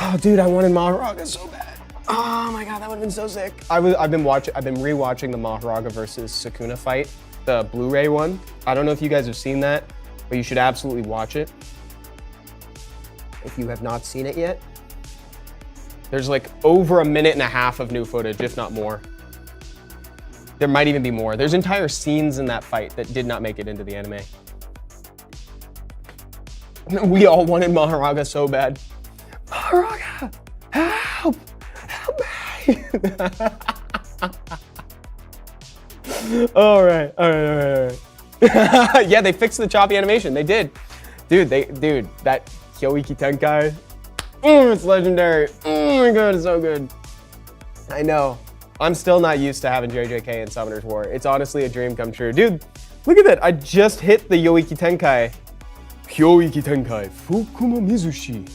Speaker 1: Oh, dude, I wanted Maharaga so bad. Oh my god, that would have been so sick. I've been rewatching the Maharaga versus Sukuna fight, the Blu-ray one. I don't know if you guys have seen that, but you should absolutely watch it if you have not seen it yet. There's like over 1.5 minutes of new footage, if not more. There might even be more. There's entire scenes in that fight that did not make it into the anime. We all wanted Maharaga so bad. Maharaga, help! Help me! All right. Yeah, they fixed the choppy animation. They did. Dude, that Kyoiki Tenkai, it's legendary. Oh my god, it's so good. I know. I'm still not used to having JJK in Summoner's War. It's honestly a dream come true. Dude, look at that. I just hit the Yoiki Tenkai. Kyoiki Tenkai, Fukuma Mizushi.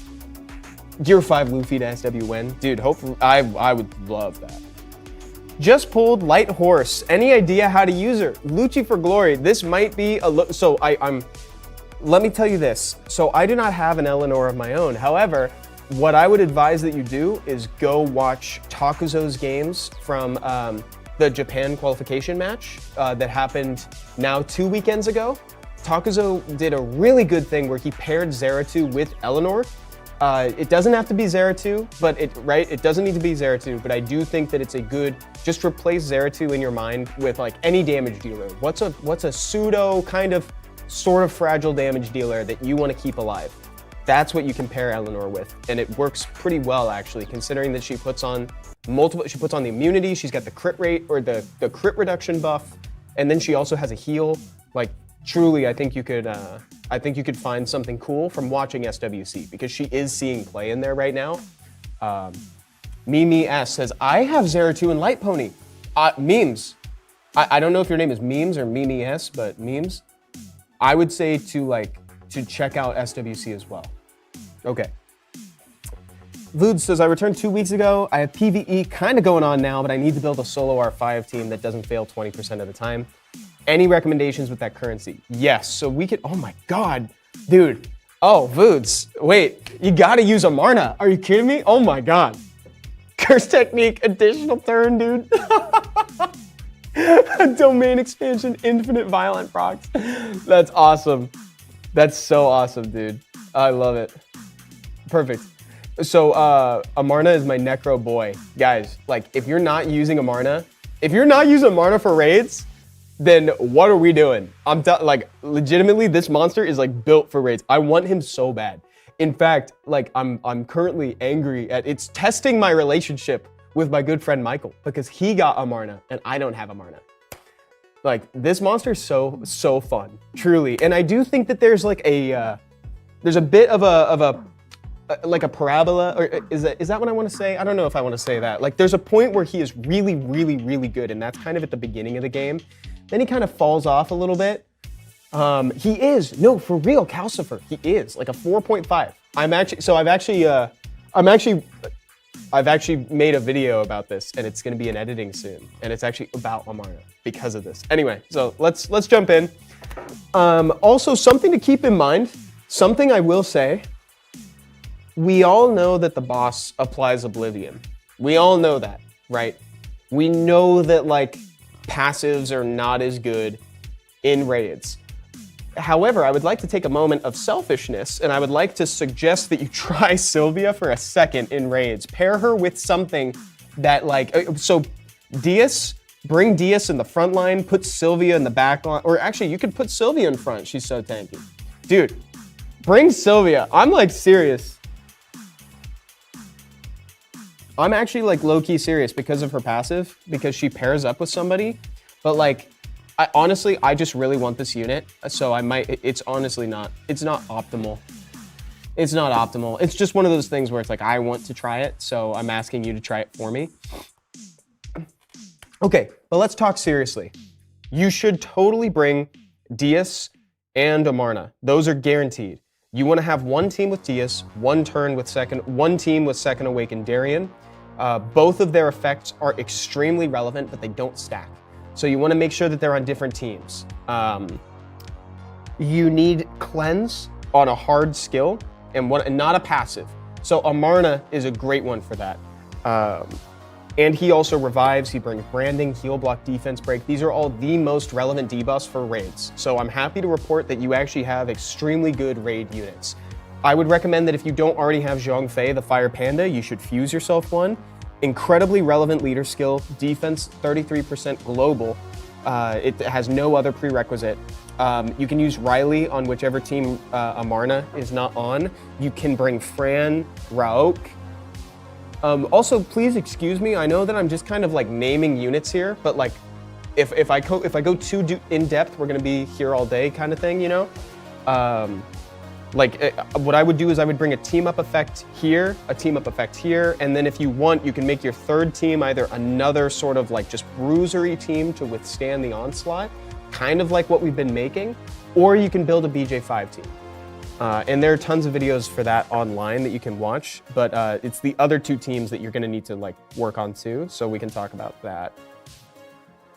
Speaker 1: Gear 5 Luffy to SW win. Dude, hopefully, I would love that. Just pulled Light Horse. Any idea how to use her? Lucci for Glory. This might be a look. So let me tell you this. So I do not have an Eleanor of my own. However, what I would advise that you do is go watch Takuzo's games from the Japan qualification match that happened now 2 weekends ago. Takuzo did a really good thing where he paired Zeratul with Eleanor. It doesn't have to be Zeratul, but it doesn't need to be Zeratul, but I do think that it's a good, just replace Zeratul in your mind with like any damage dealer. What's a pseudo kind of sort of fragile damage dealer that you want to keep alive? That's what you can pair Eleanor with, and it works pretty well actually, considering that she puts on the immunity, she's got the crit rate or the crit reduction buff, and then she also has a heal. Like truly, I think you could find something cool from watching SWC because she is seeing play in there right now. Mimi S says, I have Zeratul and Light Pony. Memes. I don't know if your name is Memes or Mimi S, but Memes. I would say to check out SWC as well. Okay. Vood says, I returned 2 weeks ago. I have PvE kind of going on now, but I need to build a solo R5 team that doesn't fail 20% of the time. Any recommendations with that currency? Yes, so we could, oh my God, dude. Oh, Voods, wait, you gotta use Amarna. Are you kidding me? Oh my God. Curse technique, additional turn, dude. Domain expansion, infinite violent procs. That's awesome. That's so awesome, dude. I love it. Perfect. So Amarna is my Necro boy. Guys, like if you're not using Amarna for raids, then what are we doing? Like legitimately, this monster is like built for raids. I want him so bad. In fact, like I'm currently angry at it's testing my relationship with my good friend Michael because he got Amarna and I don't have Amarna. Like this monster is so fun, truly. And I do think that there's like there's a bit of a parabola, or is that what I want to say? I don't know if I want to say that. Like there's a point where he is really, really, really good, and that's kind of at the beginning of the game. Then he kind of falls off a little bit. He is, no, for real, Calcifer, he is like a 4.5. I've actually made a video about this, and it's going to be in editing soon, and it's actually about Amarna because of this. Anyway, so let's jump in. Also, something to keep in mind, something I will say, we all know that the boss applies Oblivion. We all know that, right? We know that like passives are not as good in raids. However, I would like to take a moment of selfishness, and I would like to suggest that you try Sylvia for a second in raids. Pair her with something that so Diaz, bring Diaz in the front line, put Sylvia in the back line, or actually you could put Sylvia in front, she's so tanky. Dude, bring Sylvia, I'm like serious. I'm actually like low-key serious because of her passive, because she pairs up with somebody, but like, honestly, I just really want this unit, so I might, it's honestly not, it's not optimal. It's not optimal. It's just one of those things where it's like, I want to try it, so I'm asking you to try it for me. Okay, but let's talk seriously. You should totally bring Diaz and Amarna. Those are guaranteed. You want to have one team with Diaz, one team with Second Awakened Darien. Both of their effects are extremely relevant, but they don't stack. So you want to make sure that they're on different teams. You need cleanse on a hard skill and not a passive. So Amarna is a great one for that. And he also revives, he brings branding, heal block, defense break. These are all the most relevant debuffs for raids. So I'm happy to report that you actually have extremely good raid units. I would recommend that if you don't already have Zhong Fei, the Fire Panda, you should fuse yourself one. Incredibly relevant leader skill, defense 33% global. It has no other prerequisite. You can use Riley on whichever team Amarna is not on. You can bring Fran, Raok. Also, please excuse me. I know that I'm just kind of like naming units here, but like, if I go too in depth, we're gonna be here all day, kind of thing, you know. What I would do is I would bring a team up effect here, a team up effect here, and then if you want, you can make your third team either another sort of like just bruisery team to withstand the onslaught, kind of like what we've been making, or you can build a BJ5 team. And there are tons of videos for that online that you can watch, but it's the other two teams that you're gonna need to like work on too, so we can talk about that.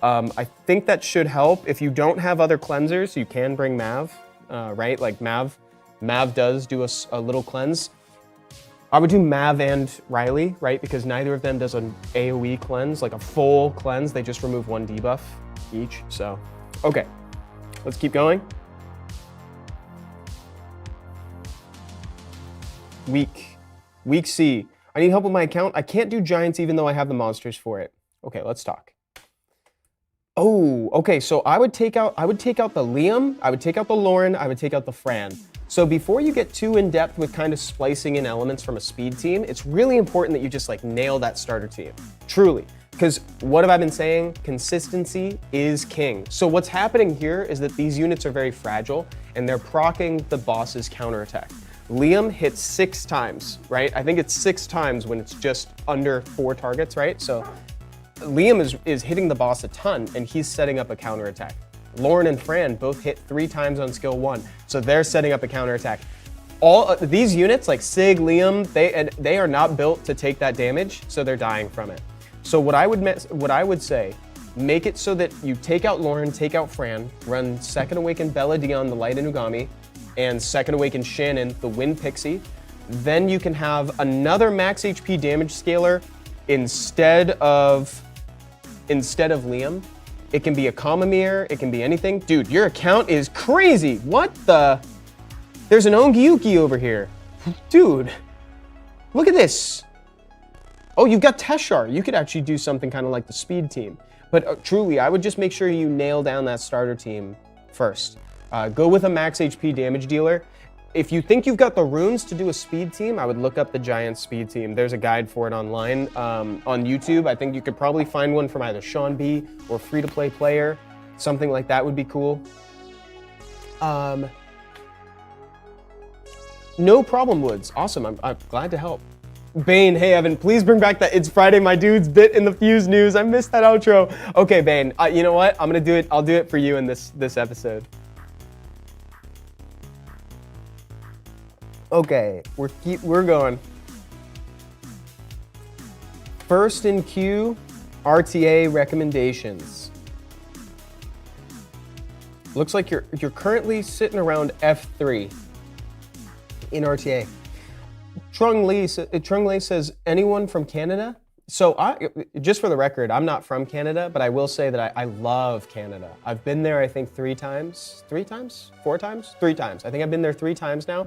Speaker 1: I think that should help. If you don't have other cleansers, you can bring Mav, right? Like Mav does do a little cleanse. I would do Mav and Riley, right? Because neither of them does an AoE cleanse, like a full cleanse. They just remove one debuff each, so. Okay, let's keep going. Week C. I need help with my account. I can't do giants even though I have the monsters for it. Okay, let's talk. Oh, okay, so I would take out the Liam, I would take out the Lauren, I would take out the Fran. So before you get too in depth with kind of splicing in elements from a speed team, it's really important that you just like nail that starter team, truly. Because what have I been saying? Consistency is king. So what's happening here is that these units are very fragile and they're proccing the boss's counterattack. Liam hits 6 times, right? I think it's 6 times when it's just under 4 targets, right? So Liam is hitting the boss a ton and he's setting up a counterattack. Lauren and Fran both hit 3 times on skill 1, so they're setting up a counterattack. All these units like Sig, Liam, they are not built to take that damage, so they're dying from it. So what I would say, make it so that you take out Lauren, take out Fran, run Second Awakened Bella Dion, the Light Inugami, and Second Awakened Shannon, the Wind Pixie. Then you can have another max HP damage scaler instead of Liam. It can be a Kamamir, it can be anything. Dude, your account is crazy. What the? There's an Ongyuki over here. Dude, look at this. Oh, you've got Teshar. You could actually do something kind of like the speed team. But truly, I would just make sure you nail down that starter team first. Go with a max HP damage dealer. If you think you've got the runes to do a speed team, I would look up the giant speed team. There's a guide for it online. On YouTube, I think you could probably find one from either Sean B or Free-to-Play Player. Something like that would be cool. No problem, Woods. Awesome, I'm glad to help. Bane, hey Evan, please bring back that It's Friday My Dudes bit in the Fuse news. I missed that outro. Okay, Bane, you know what? I'm gonna do it. I'll do it for you in this episode. Okay, we're going. First in queue, RTA recommendations. Looks like you're currently sitting around F3 in RTA. Trung Lee says, anyone from Canada? So just for the record, I'm not from Canada, but I will say that I love Canada. I've been there, I think, 3 times, 4 times, 3 times. I think I've been there 3 times now.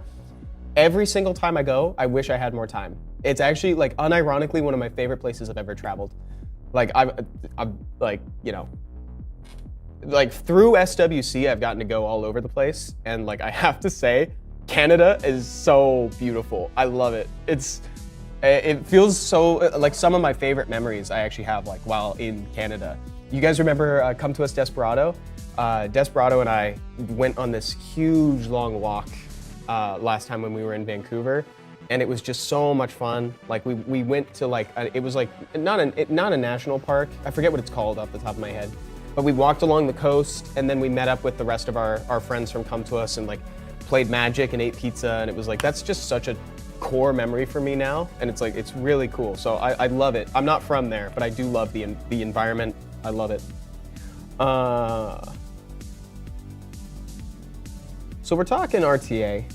Speaker 1: Every single time I go, I wish I had more time. It's actually, like, unironically one of my favorite places I've ever traveled. Like, I'm like, you know, like through SWC, I've gotten to go all over the place. And like, I have to say, Canada is so beautiful. I love it. It feels so, like some of my favorite memories I actually have like while in Canada. You guys remember Come To Us Desperado? Desperado and I went on this huge long walk last time when we were in Vancouver, and it was just so much fun. Like we went to like, it was like not a national park. I forget what it's called off the top of my head, but we walked along the coast and then we met up with the rest of our friends from Come To Us and like played Magic and ate pizza, and it was like, that's just such a core memory for me now, and it's like, it's really cool. So I love it. I'm not from there, but I do love the environment. I love it. So we're talking RTA.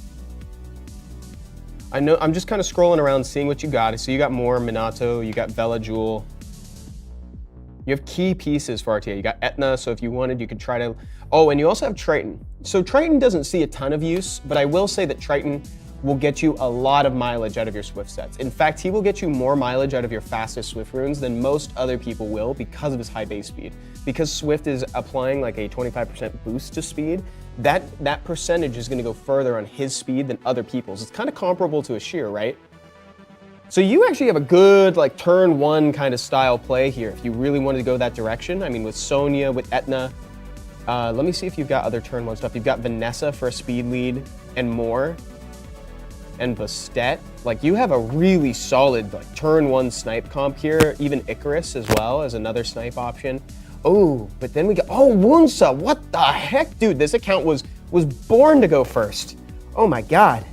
Speaker 1: I know, I'm just kind of scrolling around seeing what you got. So you got more Minato, you got Vela Jewel. You have key pieces for RTA. You got Etna, so if you wanted, you could try to... Oh, and you also have Triton. So Triton doesn't see a ton of use, but I will say that Triton will get you a lot of mileage out of your Swift sets. In fact, he will get you more mileage out of your fastest Swift runes than most other people will because of his high base speed. Because Swift is applying like a 25% boost to speed, that percentage is gonna go further on his speed than other people's. It's kind of comparable to a Sheer, right? So you actually have a good like turn 1 kind of style play here if you really wanted to go that direction. I mean, with Sonya, with Etna. Let me see if you've got other turn 1 stuff. You've got Vanessa for a speed lead and more. And Bastet, like you have a really solid like turn 1 snipe comp here. Even Icarus as well as another snipe option. Oh, but then we got, oh, Wunsa, what the heck? Dude, this account was born to go first. Oh my God.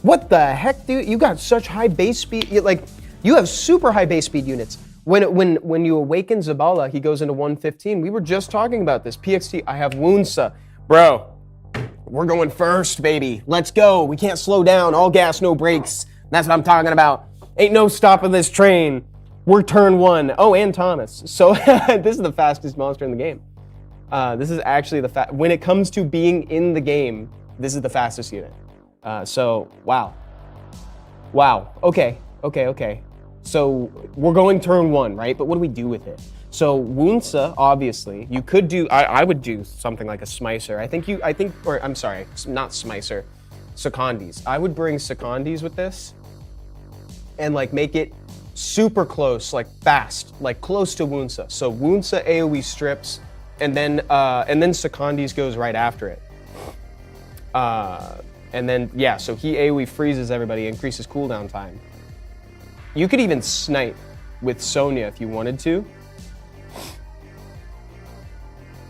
Speaker 1: What the heck, dude? You got such high base speed. You have super high base speed units. When you awaken Zabala, he goes into 115. We were just talking about this. PXT, I have Wunsa. Bro, we're going first, baby. Let's go. We can't slow down. All gas, no brakes. That's what I'm talking about. Ain't no stopping this train. We're turn 1. Oh, and Thomas. So this is the fastest monster in the game. This is actually when it comes to being in the game, this is the fastest unit. So, wow. Wow, okay. So we're going turn 1, right? But what do we do with it? So Wunsa, obviously, you could do, I would do something like a Smicer. I'm sorry, not Smicer, Secondis. I would bring Secondis with this and like make it super close, like fast, like close to Wunsa. So Wunsa AoE strips, and then Secondis goes right after it. And then, yeah, so he AoE freezes everybody, increases cooldown time. You could even snipe with Sonya if you wanted to.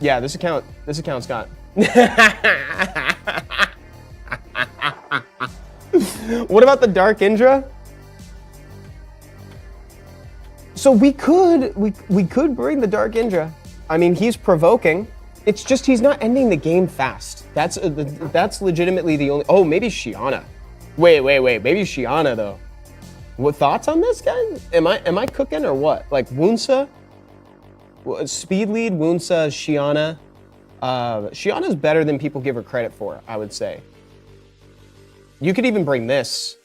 Speaker 1: Yeah, this account's got... What about the Dark Indra? So we could bring the Dark Indra. I mean, he's provoking. It's just he's not ending the game fast. That's legitimately the only... Oh, maybe Shiana. Wait. Maybe Shiana, though. What thoughts on this, guys? Am I cooking or what? Like, Wunsa? Speed lead, Wunsa, Shiana. Shiana's better than people give her credit for, I would say. You could even bring this.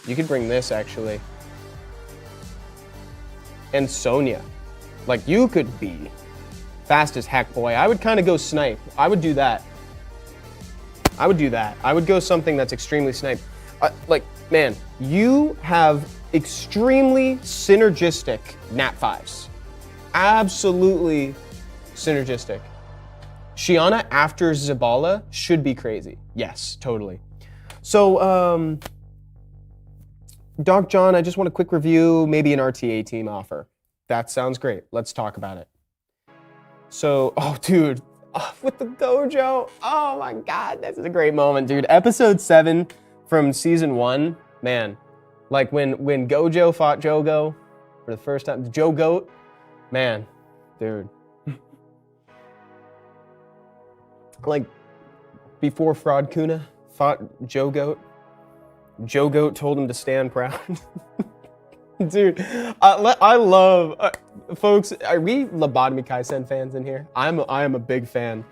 Speaker 1: You could bring this, actually. And Sonya. Like, you could be fast as heck, boy. I would kind of go snipe. I would do that. I would go something that's extremely snipe. Like, man, you have extremely synergistic Nat 5s. Absolutely synergistic. Shiana after Zabala should be crazy. Yes, totally. So, Doc John, I just want a quick review, maybe an RTA team offer. That sounds great. Let's talk about it. So, oh, dude, with the Gojo. Oh my God, this is a great moment, dude. Episode 7 from season 1, man. Like when Gojo fought Jogo for the first time, Joe Goat, man, dude. Like before Fraud Kuna fought Joe Goat told him to stand proud. Dude, I love, folks, are we Lobotomy Kaisen fans in here? I am a big fan.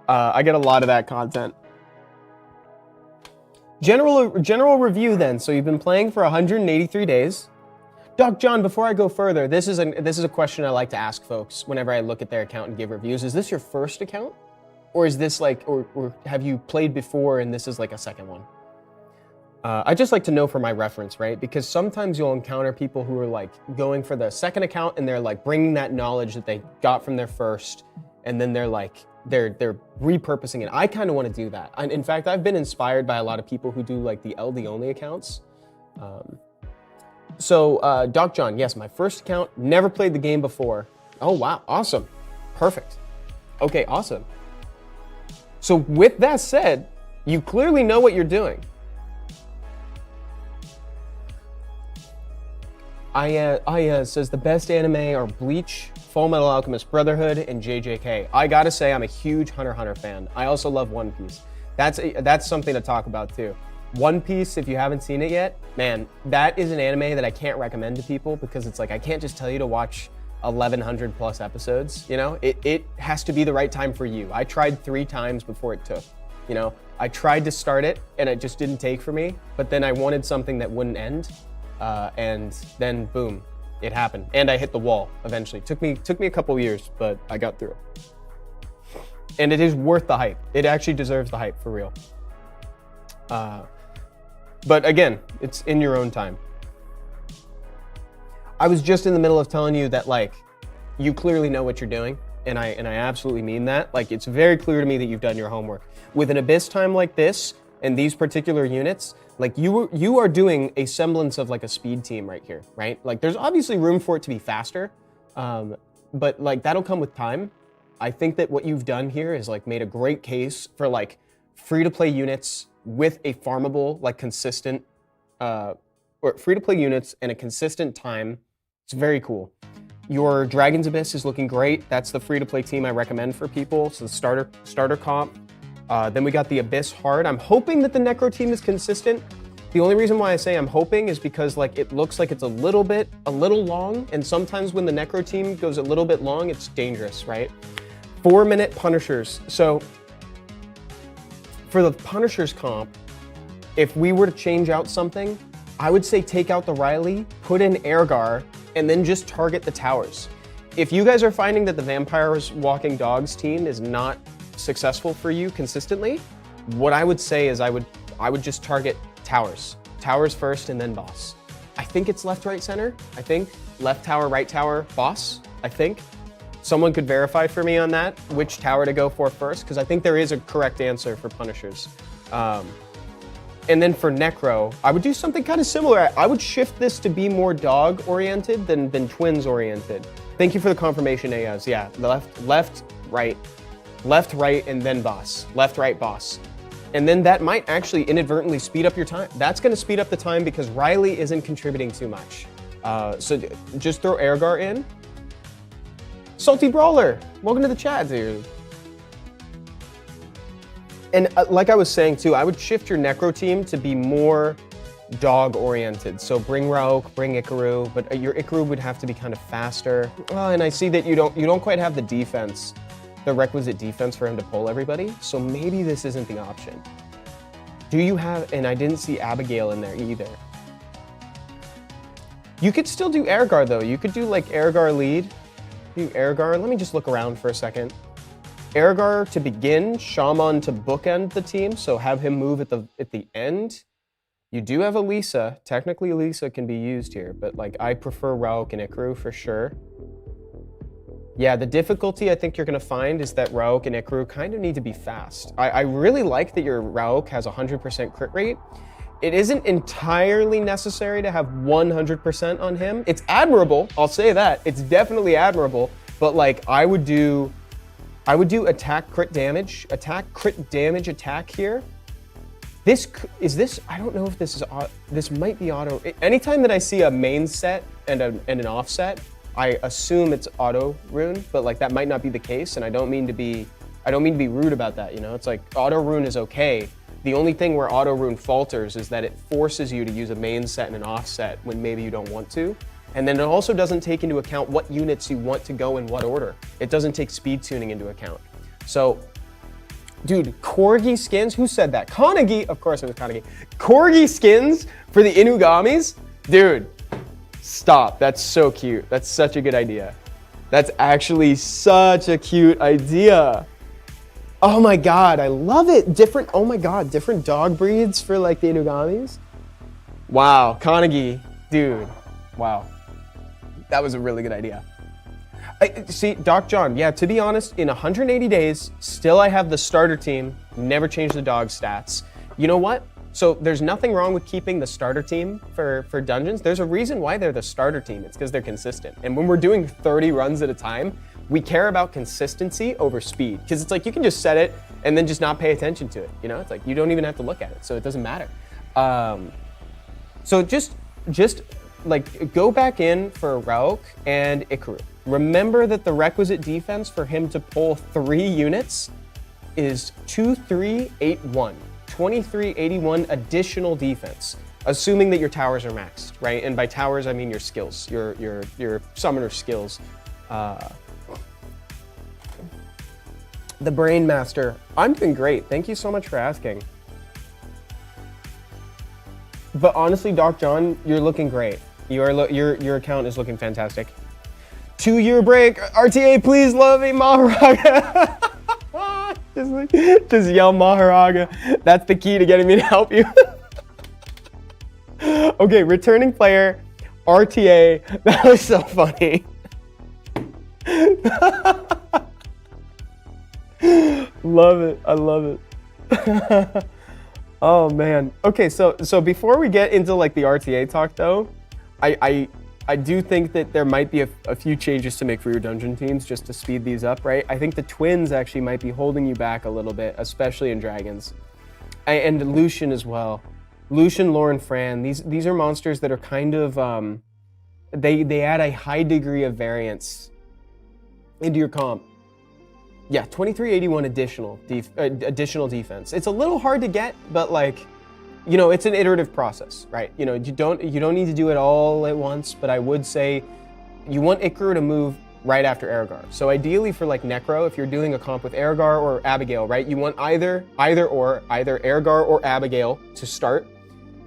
Speaker 1: I get a lot of that content. General review then. So you've been playing for 183 days. Doc John, before I go further, this is a question I like to ask folks whenever I look at their account and give reviews. Is this your first account? Or is this like, or have you played before and this is like a second one? I just like to know for my reference, right? Because sometimes you'll encounter people who are like going for the second account and they're like bringing that knowledge that they got from their first, and then they're like, they're repurposing it. I kind of want to do that. And in fact, I've been inspired by a lot of people who do like the LD only accounts. So Doc John, yes, my first account, never played the game before. Oh, wow, awesome, perfect. Okay, awesome. So with that said, you clearly know what you're doing. Aya says the best anime are Bleach, Full Metal Alchemist Brotherhood, and JJK. I gotta say, I'm a huge Hunter x Hunter fan. I also love One Piece. That's something to talk about too. One Piece, if you haven't seen it yet, man, that is an anime that I can't recommend to people because it's like, I can't just tell you to watch 1,100 plus episodes, you know? It has to be the right time for you. I tried 3 times before it took, you know? I tried to start it and it just didn't take for me, but then I wanted something that wouldn't end. And then boom, it happened. And I hit the wall eventually. Took me a couple of years, but I got through it. And it is worth the hype. It actually deserves the hype for real. But again, it's in your own time. I was just in the middle of telling you that like, you clearly know what you're doing. And I absolutely mean that. Like, it's very clear to me that you've done your homework. With an Abyss time like this and these particular units, like you are doing a semblance of like a speed team right here, right? Like there's obviously room for it to be faster, but like that'll come with time. I think that what you've done here is like made a great case for like free-to-play units with a farmable, like consistent, or free-to-play units and a consistent time. It's very cool. Your Dragon's Abyss is looking great. That's the free-to-play team I recommend for people. So the starter comp. Then we got the Abyss Hard. I'm hoping that the Necro team is consistent. The only reason why I say I'm hoping is because like it looks like it's a little long, and sometimes when the Necro team goes a little bit long, it's dangerous, right? 4-minute Punishers. So for the Punishers comp, if we were to change out something, I would say take out the Riley, put in Airgar, and then just target the towers. If you guys are finding that the Vampires Walking Dogs team is not successful for you consistently, what I would say is I would just target towers. Towers first and then boss. I think it's left, right, center. I think left tower, right tower, boss. I think. Someone could verify for me on that, which tower to go for first, because I think there is a correct answer for Punishers. And then for Necro, I would do something kind of similar. I would shift this to be more dog-oriented than twins-oriented. Thank you for the confirmation, Ayaz. Yeah, left, right, and then boss. Left, right, boss. And then that might actually inadvertently speed up your time. That's going to speed up the time because Riley isn't contributing too much. So just throw Airgar in. Salty Brawler, welcome to the chat, dude. And like I was saying too, I would shift your Necro team to be more dog-oriented. So bring Rauk, bring Ikaru, but your Ikaru would have to be kind of faster. And I see that you don't quite have the defense, the requisite defense for him to pull everybody. So maybe this isn't the option. Do you have, and I didn't see Abigail in there either. You could still do Airgar though. You could do like Airgar lead, do Airgar. Let me just look around for a second. Airgar to begin, Shaman to bookend the team, so have him move at the end. You do have Elisa. Technically, Elisa can be used here, but like I prefer Rauk and Ikaru for sure. Yeah, the difficulty I think you're gonna find is that Rauk and Ikaru kind of need to be fast. I really like that your Rauk has 100% crit rate. It isn't entirely necessary to have 100% on him. It's admirable, I'll say that. It's definitely admirable, but like I would do attack crit damage attack here. I don't know if this might be auto. Anytime that I see a main set and an offset, I assume it's auto rune, but like that might not be the case, and I don't mean to be rude about that, you know? It's like auto rune is okay, The only thing where auto rune falters is that it forces you to use a main set and an offset when maybe you don't want to. And then it also doesn't take into account what units you want to go in what order. It doesn't take speed tuning into account. So, dude, Corgi skins, who said that? Kanagi, of course it was Kanagi. Corgi skins for the Inugamis? Dude, stop, that's so cute. That's such a good idea. That's actually such a cute idea. Oh my God, I love it. Different, oh my God, different dog breeds for like the Inugamis. Wow, Kanagi, dude, wow. That was a really good idea. See, Doc John, yeah, to be honest, in 180 days, still I have the starter team, never changed the dog stats. You know what? So there's nothing wrong with keeping the starter team for dungeons. There's a reason why they're the starter team. It's because they're consistent. And when we're doing 30 runs at a time, we care about consistency over speed. Because it's like you can just set it and then just not pay attention to it. You know, it's like you don't even have to look at it, so it doesn't matter. So just like go back in for Rauk and Ikaru. Remember that the requisite defense for him to pull 3 units is 2381. 2381 additional defense, assuming that your towers are maxed, right? And by towers, I mean your skills, your summoner skills. The Brain Master, I'm doing great. Thank you so much for asking. But honestly, Doc John, you're looking great. Your account is looking fantastic. 2-year break, RTA, please love me, Maharaga. just yell Maharaga. That's the key to getting me to help you. Okay, returning player, RTA. That was so funny. Love it, I love it. Oh man. Okay, so before we get into like the RTA talk though, I do think that there might be a few changes to make for your dungeon teams just to speed these up, right? I think the twins actually might be holding you back a little bit, especially in dragons. And Lucian as well. Lucian, Lauren, Fran, these are monsters that are kind of, they add a high degree of variance into your comp. Yeah, 2381 additional defense. It's a little hard to get, but like, you know, it's an iterative process, right? You know, you don't need to do it all at once, but I would say you want Ikaru to move right after Ergar. So ideally for like Necro, if you're doing a comp with Ergar or Abigail, right? You want either Ergar or Abigail to start,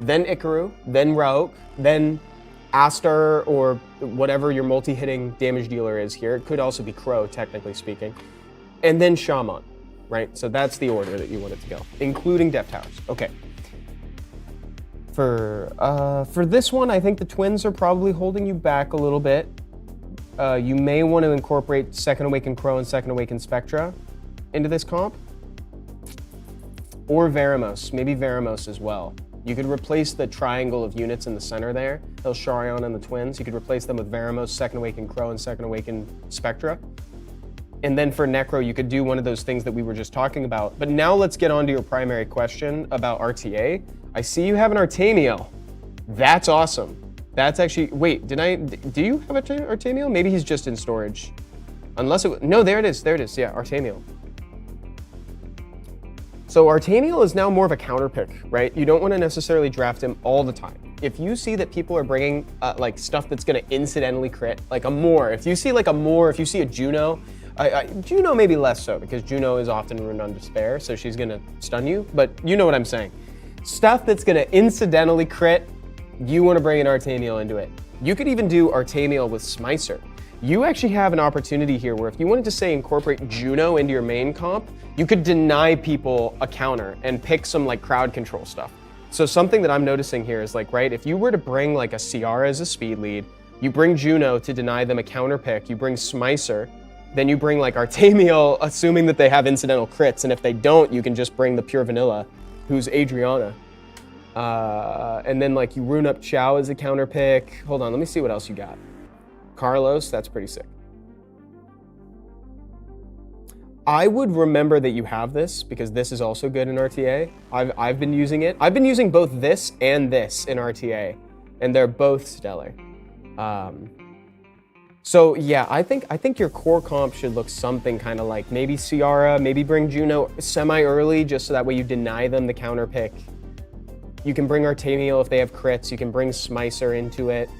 Speaker 1: then Ikaru, then Rauk, then Astar or whatever your multi-hitting damage dealer is here. It could also be Crow, technically speaking. And then Shaman, right? So that's the order that you want it to go, including Death Towers. Okay. For this one, I think the twins are probably holding you back a little bit. You may want to incorporate Second Awakened Crow and Second Awakened Spectra into this comp. Or Veramos, maybe Veramos as well. You could replace the triangle of units in the center there, El Sharion and the twins. You could replace them with Veramos, Second Awakened Crow, and Second Awakened Spectra. And then for Necro, you could do one of those things that we were just talking about. But now let's get on to your primary question about RTA. I see you have an Artemiel. That's awesome. That's actually, wait, do you have an Artemiel? Maybe he's just in storage. Unless it, no, there it is, yeah, Artemiel. So Artemiel is now more of a counter pick, right? You don't want to necessarily draft him all the time. If you see that people are bringing like stuff that's going to incidentally crit, like a Moor, if you see like a Moor, if you see a Juno, Juno maybe less so because Juno is often ruined on Despair, so she's going to stun you, but you know what I'm saying. Stuff that's going to incidentally crit, you want to bring an Artemiel into it. You could even do Artemiel with Smicer. You actually have an opportunity here where if you wanted to say incorporate Juno into your main comp, you could deny people a counter and pick some like crowd control stuff. So something that I'm noticing here is like, right, if you were to bring like a Ciara as a speed lead, you bring Juno to deny them a counter pick, you bring Smicer, then you bring like Artemiel, assuming that they have incidental crits, and if they don't, you can just bring the pure vanilla, who's Adriana. And then like you rune up Chow as a counter pick. Hold on, let me see what else you got. Carlos, that's pretty sick. I would remember that you have this because this is also good in RTA. I've been using it. I've been using both this and this in RTA, and they're both stellar. So yeah, I think your core comp should look something kind of like maybe Ciara, maybe bring Juno semi-early just so that way you deny them the counter pick. You can bring Artemiel if they have crits, you can bring Smicer into it.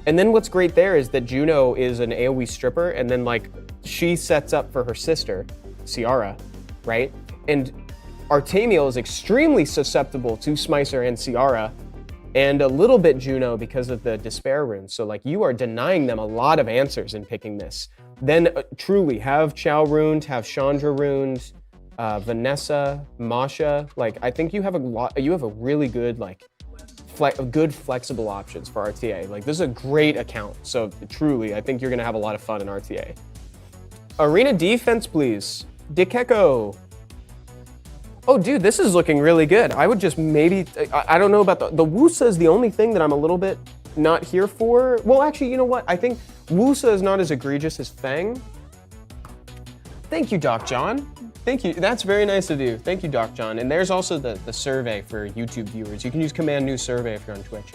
Speaker 1: And then what's great there is that Juno is an AoE stripper and then like she sets up for her sister, Ciara, right? And Artemiel is extremely susceptible to Smicer and Ciara, and a little bit Juno because of the Despair rune. So like you are denying them a lot of answers in picking this. Then truly have Chow runed, have Chandra runed, Vanessa, Masha. Like I think you have a really good like good flexible options for RTA. Like this is a great account. So truly, I think you're gonna have a lot of fun in RTA. Arena defense, please. Dikeko. Oh, dude, this is looking really good. I would just maybe, I don't know about the Wusa is the only thing that I'm a little bit not here for. Well, actually, you know what? I think Wusa is not as egregious as Fang. Thank you, Doc John. Thank you. That's very nice of you. Thank you, Doc John. And there's also the survey for YouTube viewers. You can use Command New Survey if you're on Twitch.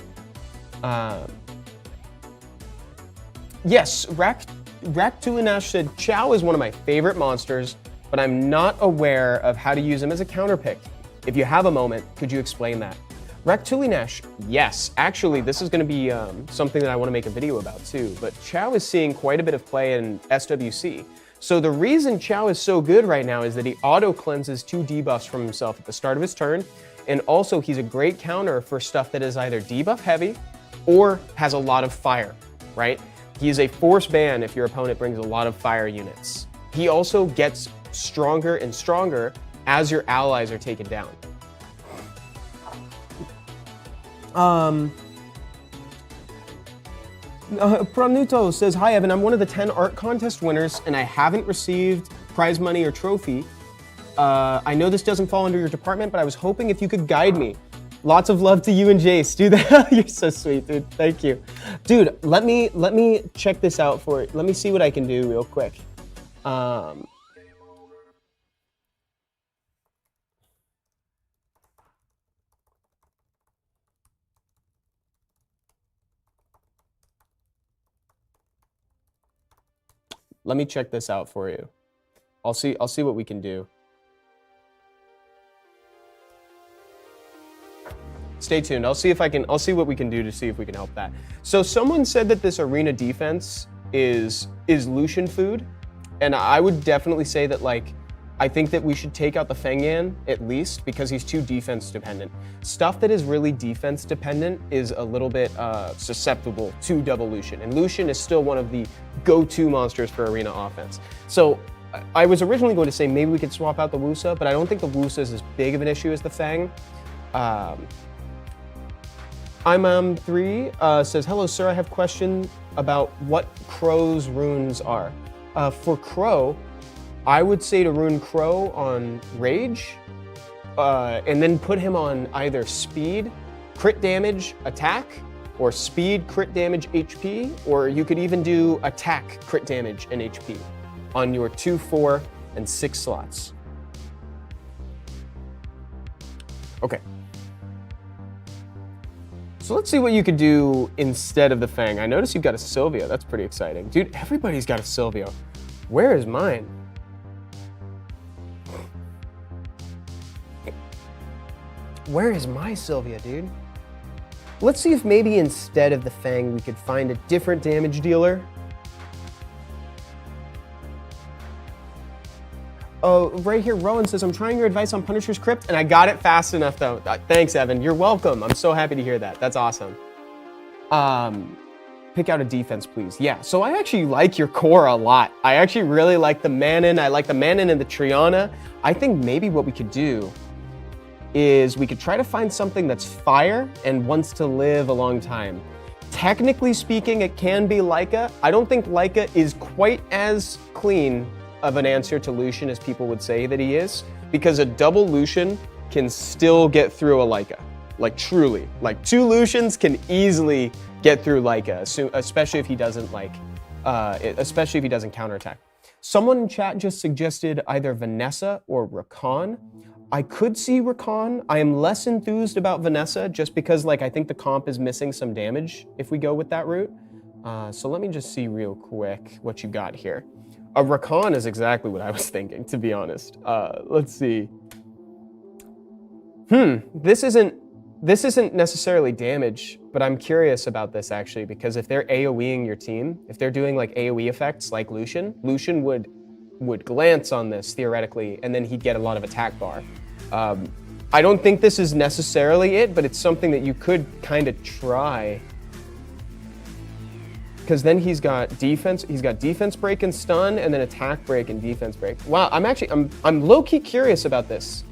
Speaker 1: Yes, Raktulinash said, Chow is one of my favorite monsters, but I'm not aware of how to use him as a counter pick. If you have a moment, could you explain that? Raktulinash, yes. Actually, this is going to be something that I want to make a video about too, but Chow is seeing quite a bit of play in SWC. So the reason Chow is so good right now is that he auto-cleanses 2 debuffs from himself at the start of his turn, and also he's a great counter for stuff that is either debuff heavy or has a lot of fire, right? He is a force ban if your opponent brings a lot of fire units. He also gets stronger and stronger as your allies are taken down. Pranuto says, hi Evan, I'm one of the 10 art contest winners and I haven't received prize money or trophy. I know this doesn't fall under your department, but I was hoping if you could guide me. Lots of love to you and Jace. Dude, you're so sweet, dude. Thank you. Dude, let me check this out for you. Let me see what I can do real quick. Let me check this out for you. I'll see what we can do. Stay tuned. I'll see what we can do to see if we can help that. So someone said that this arena defense is Lucian food, and I would definitely say that like I think that we should take out the Fengyan at least because he's too defense dependent. Stuff that is really defense dependent is a little bit susceptible to double Lucian, and Lucian is still one of the go-to monsters for arena offense. So I was originally going to say maybe we could swap out the Wusa, but I don't think the Wusa is as big of an issue as the Fang. I'm3 says, hello sir, I have a question about what Crow's runes are. For Crow, I would say to rune Crow on Rage, and then put him on either Speed, Crit Damage, Attack, or Speed, Crit Damage, HP, or you could even do Attack, Crit Damage, and HP on your 2, 4, and 6 slots. Okay. So let's see what you could do instead of the Fang. I noticed you've got a Sylvia. That's pretty exciting. Dude, everybody's got a Sylvia. Where is mine? Where is my Sylvia, dude? Let's see if maybe instead of the Fang, we could find a different damage dealer. Oh, right here, Rowan says, I'm trying your advice on Punisher's Crypt, and I got it fast enough, though. Thanks, Evan. You're welcome. I'm so happy to hear that. That's awesome. Pick out a defense, please. Yeah, so I actually like your core a lot. I actually really like the Manon. I like the Manon and the Triana. I think maybe what we could do is we could try to find something that's fire and wants to live a long time. Technically speaking, it can be Leica. I don't think Leica is quite as clean of an answer to Lucian as people would say that he is, because a double Lucian can still get through a Leica. Like truly, like 2 Lucians can easily get through Leica, especially if he doesn't especially if he doesn't counterattack. Someone in chat just suggested either Vanessa or Rakan. I could see Rakan. I am less enthused about Vanessa just because like I think the comp is missing some damage if we go with that route. So let me just see real quick what you got here. A Rakan is exactly what I was thinking, to be honest. Let's see. This isn't necessarily damage, but I'm curious about this actually, because if they're AoEing your team, if they're doing like AoE effects like Lucian would glance on this theoretically, and then he'd get a lot of attack bar. I don't think this is necessarily it, but it's something that you could kind of try. Because then he's got defense break and stun, and then attack break and defense break. Wow, I'm low-key curious about this.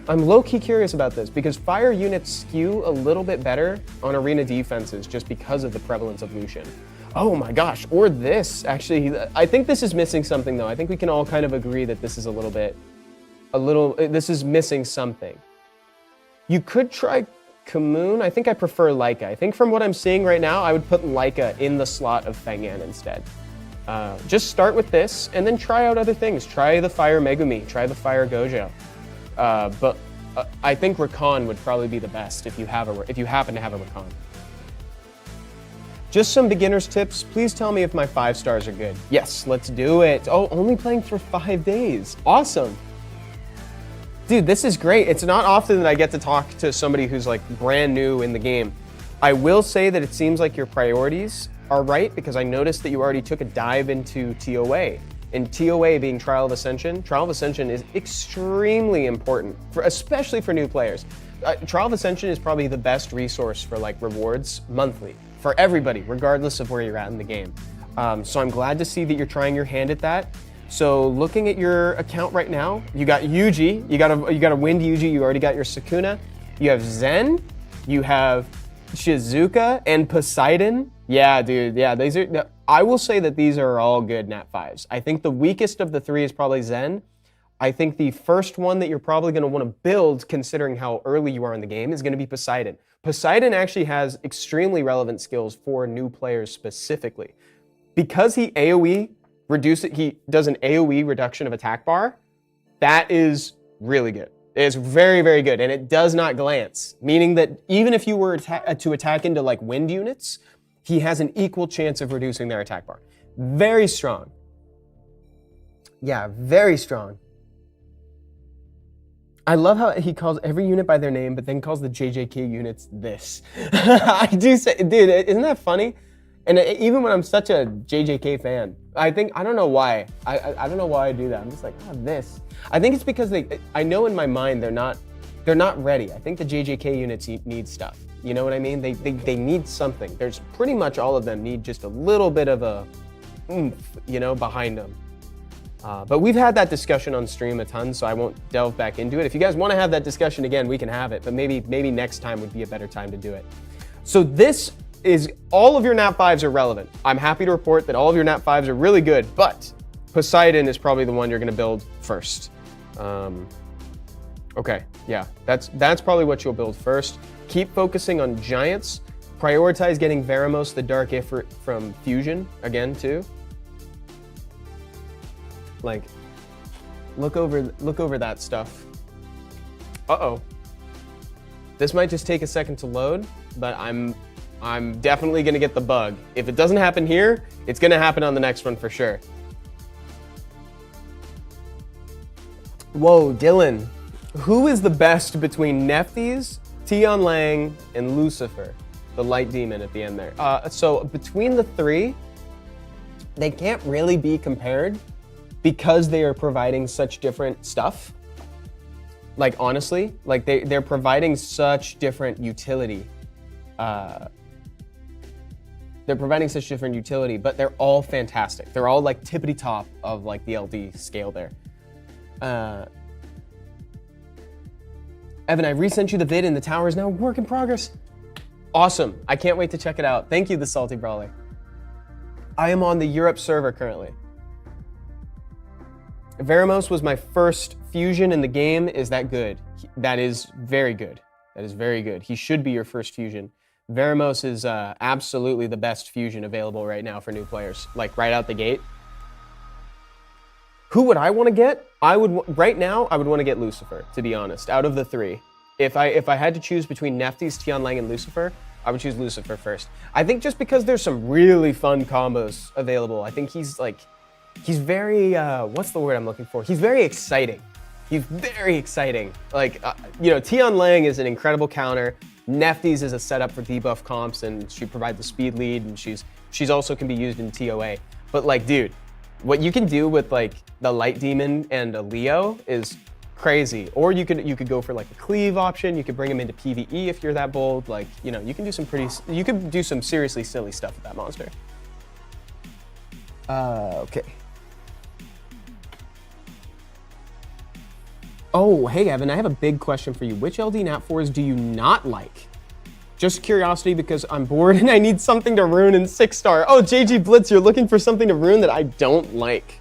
Speaker 1: I'm low-key curious about this because fire units skew a little bit better on arena defenses just because of the prevalence of Lucian. Oh my gosh, or this, actually. I think this is missing something though. I think we can all kind of agree that this is this is missing something. You could try Kamoon. I think I prefer Leica. I think from what I'm seeing right now, I would put Leica in the slot of Feng Yan instead. Just start with this and then try out other things. Try the Fire Megumi, try the Fire Gojo. But I think Rakan would probably be the best if you happen to have a Rakan. Just some beginner's tips. Please tell me if my 5 stars are good. Yes, let's do it. Oh, only playing for 5 days. Awesome. Dude, this is great. It's not often that I get to talk to somebody who's like brand new in the game. I will say that it seems like your priorities are right because I noticed that you already took a dive into TOA. And TOA being Trial of Ascension. Trial of Ascension is extremely important, especially for new players. Trial of Ascension is probably the best resource for like rewards monthly for everybody, regardless of where you're at in the game. So I'm glad to see that you're trying your hand at that. So looking at your account right now, you got Yuji, you got a Wind Yuji, you already got your Sukuna, you have Zen, you have Shizuka and Poseidon. Yeah, dude, yeah, I will say that these are all good Nat 5s. I think the weakest of the 3 is probably Zen. I think the first one that you're probably going to want to build, considering how early you are in the game, is going to be Poseidon. Poseidon actually has extremely relevant skills for new players specifically. Because he does an AoE reduction of attack bar, that is really good. It is very, very good, and it does not glance, meaning that even if you were to attack into like wind units, he has an equal chance of reducing their attack bar. Very strong. Yeah, very strong. I love how he calls every unit by their name, but then calls the JJK units this. I do say, dude, isn't that funny? And even when I'm such a JJK fan, I don't know why. I don't know why I do that. I'm just like, this. I think it's because I know in my mind they're not ready. I think the JJK units need stuff. You know what I mean? They need something. There's pretty much all of them need just a little bit of a oomph, behind them. But we've had that discussion on stream a ton, so I won't delve back into it. If you guys want to have that discussion again, we can have it, but maybe next time would be a better time to do it. So this is all of your Nat 5s are relevant. I'm happy to report that all of your Nat 5s are really good, but Poseidon is probably the one you're going to build first. Okay, yeah, that's probably what you'll build first. Keep focusing on giants. Prioritize getting Veramos, the Dark Ifrit from Fusion again too. Like, look over that stuff. Uh-oh. This might just take a second to load, but I'm definitely gonna get the bug. If it doesn't happen here, it's gonna happen on the next one for sure. Whoa, Dylan. Who is the best between Nephthys, Tion Lang, and Lucifer, the light demon at the end there? So between the 3, they can't really be compared because they are providing such different stuff. Like, honestly, like they're providing such different utility. They're providing such different utility, but they're all fantastic. They're all like tippity top of like the LD scale there. Evan, I resent you the vid and the tower is now work in progress. Awesome. I can't wait to check it out. Thank you, the Salty Brawler. I am on the Europe server currently. Veramos was my first fusion in the game. Is that good? That is very good. That is very good. He should be your first fusion. Veramos is absolutely the best fusion available right now for new players, like right out the gate. Who would I want to get? Right now, I would want to get Lucifer, to be honest, out of the 3. If I had to choose between Nephthys, Tion Lang, and Lucifer, I would choose Lucifer first. I think just because there's some really fun combos available. I think he's very, what's the word I'm looking for? He's very exciting. He's very exciting. Like, you know, Tian Lang is an incredible counter. Nefties is a setup for debuff comps, and she provides the speed lead, and she's also can be used in TOA. But like, dude, what you can do with like the Light Demon and a Leo is crazy. Or you could go for like a cleave option. You could bring him into PvE if you're that bold. Like, you know, you can do some seriously silly stuff with that monster. Okay. Oh, hey Evan, I have a big question for you. Which LD Nat4s do you not like? Just curiosity because I'm bored and I need something to rune in 6-star. Oh, JG Blitz, you're looking for something to rune that I don't like.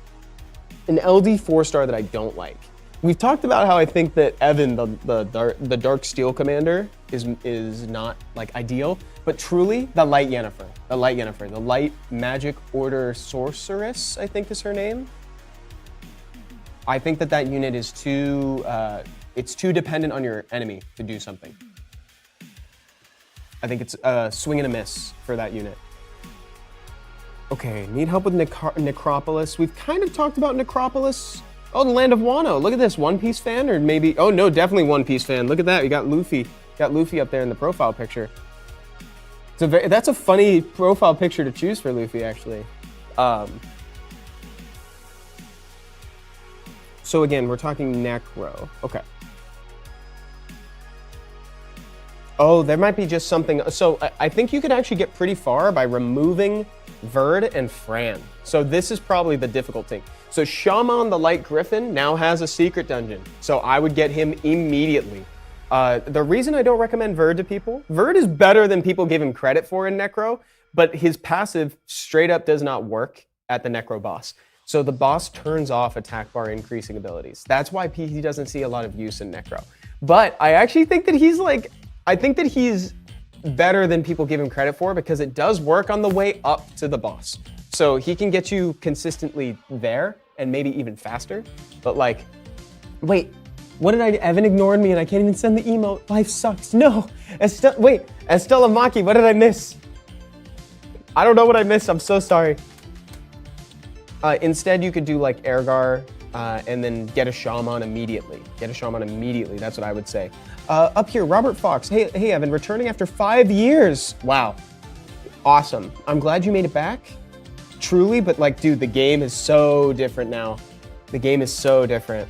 Speaker 1: An LD 4-star that I don't like. We've talked about how I think that Evan, the Dark Steel Commander, is not like ideal, but truly the Light Yennefer, the Light Magic Order Sorceress, I think is her name. I think that unit is it's too dependent on your enemy to do something. I think it's a swing and a miss for that unit. Okay, need help with Necropolis. We've kind of talked about Necropolis. Oh, the Land of Wano. Look at this, One Piece fan, or maybe, oh no, definitely One Piece fan. Look at that, you got Luffy. Got Luffy up there in the profile picture. That's a funny profile picture to choose for Luffy, actually. So again, we're talking Necro. Okay. Oh, there might be just something. So I think you could actually get pretty far by removing Verd and Fran. So this is probably the difficult thing. So Shaman the Light Griffin now has a secret dungeon. So I would get him immediately. The reason I don't recommend Verd to people, Verd is better than people give him credit for in Necro, but his passive straight up does not work at the Necro boss. So the boss turns off attack bar increasing abilities. That's why he doesn't see a lot of use in Necro. But I actually think that he's better than people give him credit for because it does work on the way up to the boss. So he can get you consistently there and maybe even faster. But like, wait, what did Evan ignored me and I can't even send the email. Life sucks. No, Estella Maki, what did I miss? I don't know what I missed. I'm so sorry. Instead, you could do like Ergar and then get a Shaman immediately. That's what I would say. Up here, Robert Fox. Hey, Evan, returning after 5 years. Wow. Awesome. I'm glad you made it back. Truly, but like, dude, the game is so different now. The game is so different.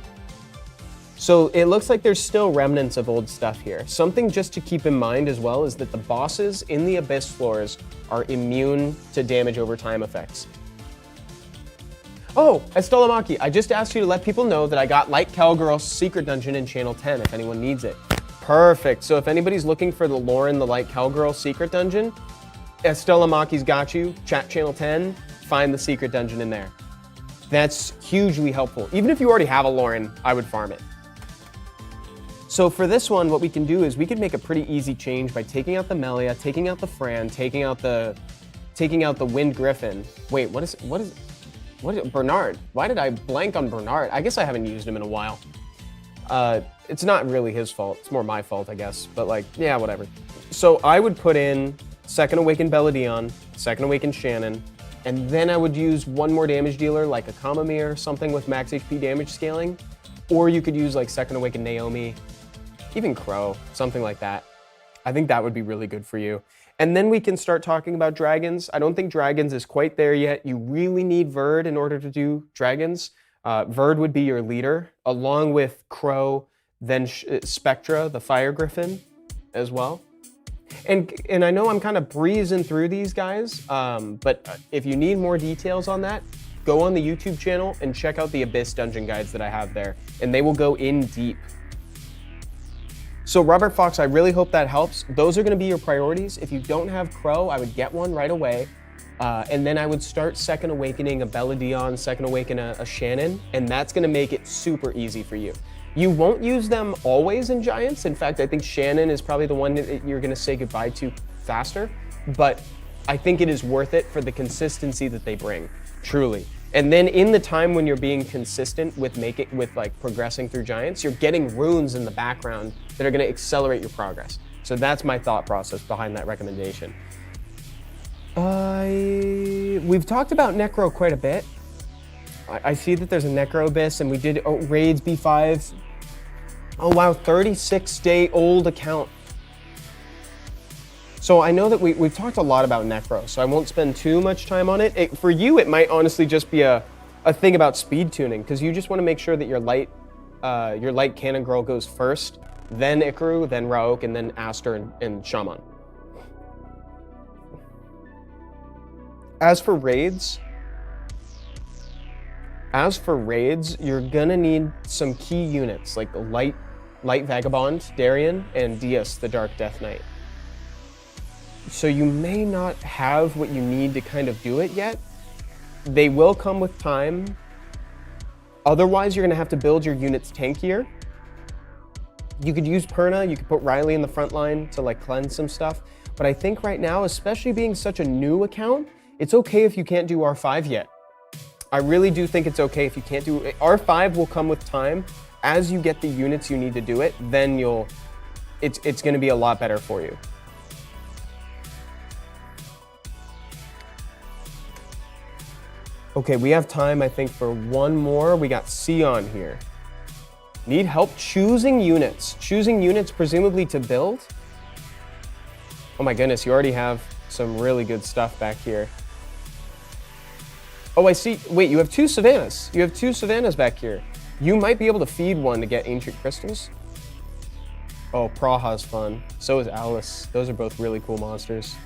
Speaker 1: So it looks like there's still remnants of old stuff here. Something just to keep in mind as well is that the bosses in the Abyss floors are immune to damage over time effects. Oh, Estella Maki, I just asked you to let people know that I got Light Cowgirl's secret dungeon in Channel 10 if anyone needs it. Perfect. So if anybody's looking for the Lauren the Light Cowgirl secret dungeon, Estella Maki's got you. Chat Channel 10, find the secret dungeon in there. That's hugely helpful. Even if you already have a Lauren, I would farm it. So for this one, what we can do is we can make a pretty easy change by taking out the Melia, taking out the Fran, taking out the Wind Griffin. Wait, what is Bernard? Why did I blank on Bernard? I guess I haven't used him in a while. It's not really his fault. It's more my fault, I guess. But like, yeah, whatever. So I would put in Second Awakened Belladon, Second Awakened Shannon, and then I would use one more damage dealer like a Kamamir, something with max HP damage scaling. Or you could use like Second Awakened Naomi, even Crow, something like that. I think that would be really good for you. And then we can start talking about dragons. I don't think dragons is quite there yet. You really need Verd in order to do dragons. Verd would be your leader, along with Crow, then Spectra, the Fire Griffin, as well. And I know I'm kind of breezing through these guys, but if you need more details on that, go on the YouTube channel and check out the Abyss dungeon guides that I have there, and they will go in deep. So Robert Fox, I really hope that helps. Those are gonna be your priorities. If you don't have Crow, I would get one right away. And then I would start Second Awakening a Belladon, Second Awaken a Shannon, and that's gonna make it super easy for you. You won't use them always in Giants. In fact, I think Shannon is probably the one that you're gonna say goodbye to faster, but I think it is worth it for the consistency that they bring, truly. And then in the time when you're being consistent with progressing through Giants, you're getting runes in the background that are gonna accelerate your progress. So that's my thought process behind that recommendation. We've talked about Necro quite a bit. I see that there's a Necro Abyss, and we did raids B5. Oh wow, 36-day-old account. So I know that we've talked a lot about Necro, so I won't spend too much time on it. For you, it might honestly just be a thing about speed tuning, because you just want to make sure that your light cannon girl goes first, then Ikaru, then Raok, and then Aster and Shaman. As for raids, you're gonna need some key units like Light Vagabond, Darien, and Dias, the Dark Death Knight. So you may not have what you need to kind of do it yet. They will come with time. Otherwise, you're gonna have to build your units tankier. You could use Perna, you could put Riley in the front line to like cleanse some stuff. But I think right now, especially being such a new account, it's okay if you can't do R5 yet. I really do think it's okay if you can't do it. R5 will come with time. As you get the units you need to do it, then it's gonna be a lot better for you. Okay, we have time, I think, for one more. We got Sion here. Need help choosing units. Choosing units presumably to build. Oh my goodness, you already have some really good stuff back here. Oh, I see. Wait, you have two Savannas. You have two Savannas back here. You might be able to feed one to get Ancient Crystals. Oh, Praha's fun. So is Alice. Those are both really cool monsters.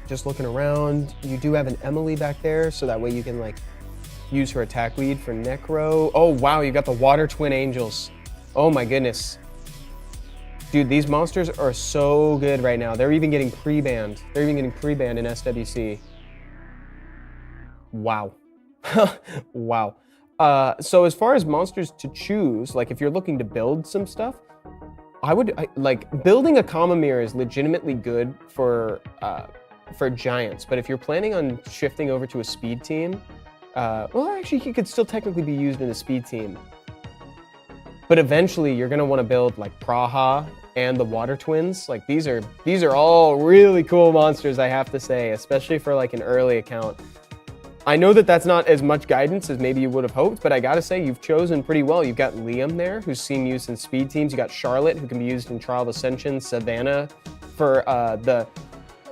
Speaker 1: Just looking around, you do have an Emily back there, so that way you can like use her attack lead for Necro. Oh wow, you got the Water Twin Angels. Oh my goodness. Dude, these monsters are so good right now. They're even getting pre-banned. They're even getting pre-banned in SWC. Wow. Wow. So as far as monsters to choose, like if you're looking to build some stuff, like building a Kamamir is legitimately good for giants, but if you're planning on shifting over to a speed team, well, actually, he could still technically be used in a speed team. But eventually, you're gonna want to build like Praha and the Water Twins. Like these are all really cool monsters, I have to say, especially for like an early account. I know that that's not as much guidance as maybe you would have hoped, but I gotta say you've chosen pretty well. You've got Liam there, who's seen use in speed teams. You got Charlotte, who can be used in Trial of Ascension. Savannah for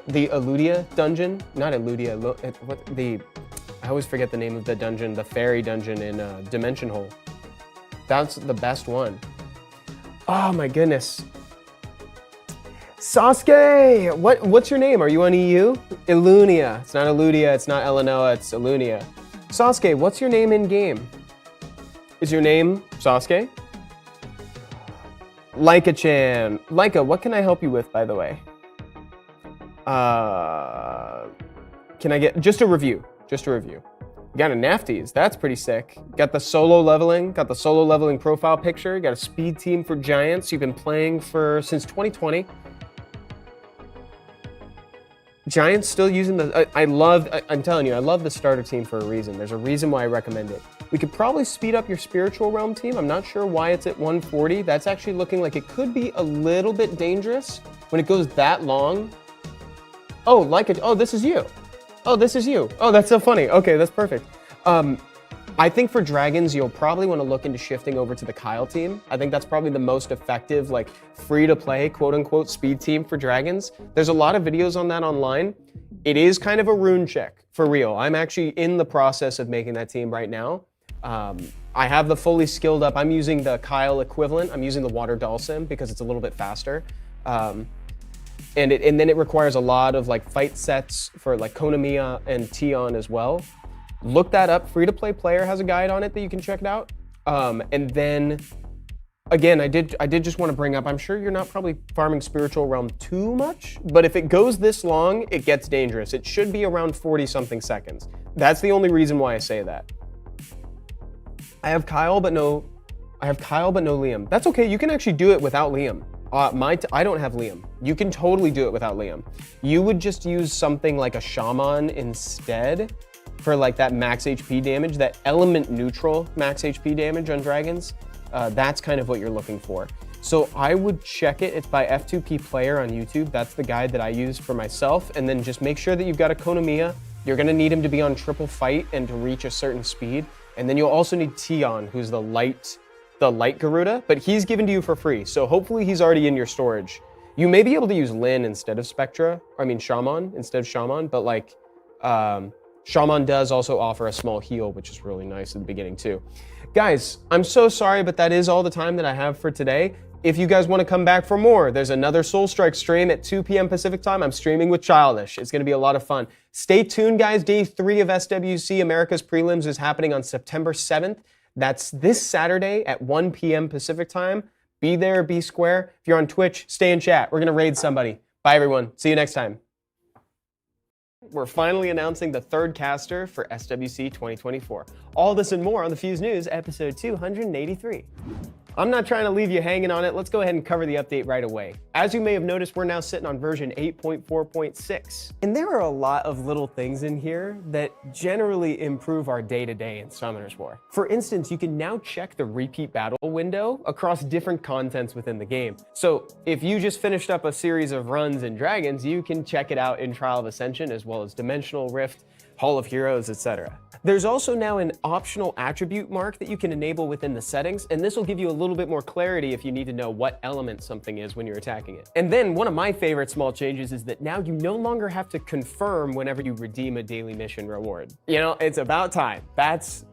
Speaker 1: the Eludia dungeon, not Eludia. I always forget the name of the dungeon, the fairy dungeon in Dimension Hole. That's the best one. Oh my goodness. Sasuke! What's your name? Are you on EU? Elunia. It's not Eludia, it's not Elenoa, it's Elunia. Sasuke, what's your name in game? Is your name Sasuke? Laika-chan. Laika, what can I help you with, by the way? Can I get just a review? Just a review. You got a Nafties, that's pretty sick. Got the solo leveling profile picture. You got a speed team for giants. You've been playing since 2020. Giants still using the, I'm telling you, I love the starter team for a reason. There's a reason why I recommend it. We could probably speed up your Spiritual Realm team. I'm not sure why it's at 140. That's actually looking like it could be a little bit dangerous when it goes that long. Oh, oh, this is you. Oh, this is you. Oh, that's so funny. Okay, that's perfect. I think for dragons, you'll probably want to look into shifting over to the Kyle team. I think that's probably the most effective, like free-to-play, quote-unquote, speed team for dragons. There's a lot of videos on that online. It is kind of a rune check, for real. I'm actually in the process of making that team right now. I have the fully skilled up. I'm using the Kyle equivalent. I'm using the Water Dalsim because it's a little bit faster. And then it requires a lot of like fight sets for like Konamiya and Tion as well. Look that up. Free to play player has a guide on it that you can check it out. And then again, I did just want to bring up, I'm sure you're not probably farming Spiritual Realm too much, but if it goes this long, it gets dangerous. It should be around 40 something seconds. That's the only reason why I say that. I have Kyle, but no Liam. That's okay. You can actually do it without Liam. I don't have Liam. You can totally do it without Liam. You would just use something like a Shaman instead for like that max HP damage, that element neutral max HP damage on dragons. that's kind of what you're looking for. So I would check it. It's by F2P Player on YouTube. That's the guide that I use for myself. And then just make sure that you've got a Konomiya. You're gonna need him to be on triple fight and to reach a certain speed. And then you'll also need Tion, who's the light Garuda, but he's given to you for free. So hopefully he's already in your storage. You may be able to use Lin instead of Spectra. I mean, Shaman instead of Shaman, but like, Shaman does also offer a small heal, which is really nice at the beginning too. Guys, I'm so sorry, but that is all the time that I have for today. If you guys want to come back for more, there's another Soul Strike stream at 2 p.m. Pacific time. I'm streaming with Childish. It's going to be a lot of fun. Stay tuned, guys. Day 3 of SWC America's Prelims is happening on September 7th. That's this Saturday at 1 p.m. Pacific time. Be there, be square. If you're on Twitch, stay in chat. We're going to raid somebody. Bye, everyone. See you next time. We're finally announcing the third caster for SWC 2024. All this and more on the Fuse News, episode 283. I'm not trying to leave you hanging on it. Let's go ahead and cover the update right away. As you may have noticed, we're now sitting on version 8.4.6. And there are a lot of little things in here that generally improve our day-to-day in Summoner's War. For instance, you can now check the repeat battle window across different contents within the game. So if you just finished up a series of runs in Dragons, you can check it out in Trial of Ascension, as well as Dimensional Rift, Hall of Heroes, etc. There's also now an optional attribute mark that you can enable within the settings, and this will give you a little bit more clarity if you need to know what element something is when you're attacking it. And then one of my favorite small changes is that now you no longer have to confirm whenever you redeem a daily mission reward. You know, it's about time. That's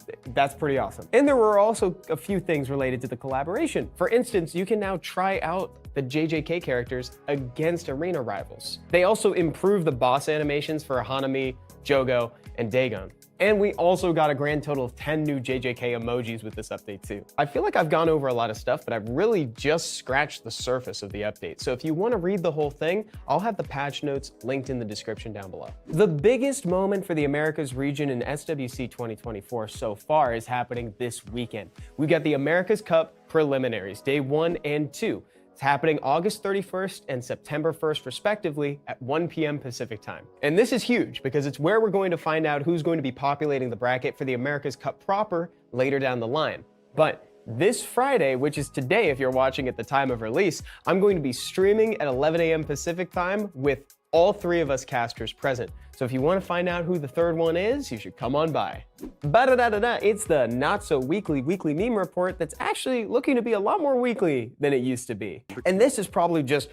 Speaker 1: pretty awesome. And there were also a few things related to the collaboration. For instance, you can now try out the JJK characters against arena rivals. They also improved the boss animations for Hanami, Jogo, and Dagon. And we also got a grand total of 10 new JJK emojis with this update too. I feel like I've gone over a lot of stuff, but I've really just scratched the surface of the update. So if you want to read the whole thing, I'll have the patch notes linked in the description down below. The biggest moment for the Americas region in SWC 2024 so far is happening this weekend. We've got the America's Cup preliminaries, day 1 and 2. It's happening August 31st and September 1st, respectively, at 1 p.m. Pacific time. And this is huge because it's where we're going to find out who's going to be populating the bracket for the America's Cup proper later down the line. But this Friday, which is today if you're watching at the time of release, I'm going to be streaming at 11 a.m. Pacific time with all 3 of us casters present. So if you want to find out who the third one is, you should come on by. Ba-da-da-da-da, it's the not-so-weekly meme report that's actually looking to be a lot more weekly than it used to be. And this is probably just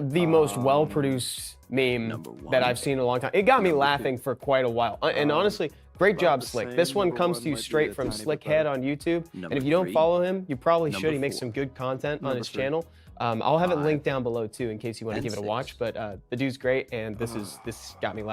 Speaker 1: the most well-produced meme that I've seen in a long time. It got me laughing for quite a while. And honestly, great job, Slick. This one comes to you straight from Slickhead on YouTube. And if you don't follow him, you probably should. He makes some good content on his channel. I'll have it linked down below too in case you want to give it a watch, but the dude's great, and this got me laughing.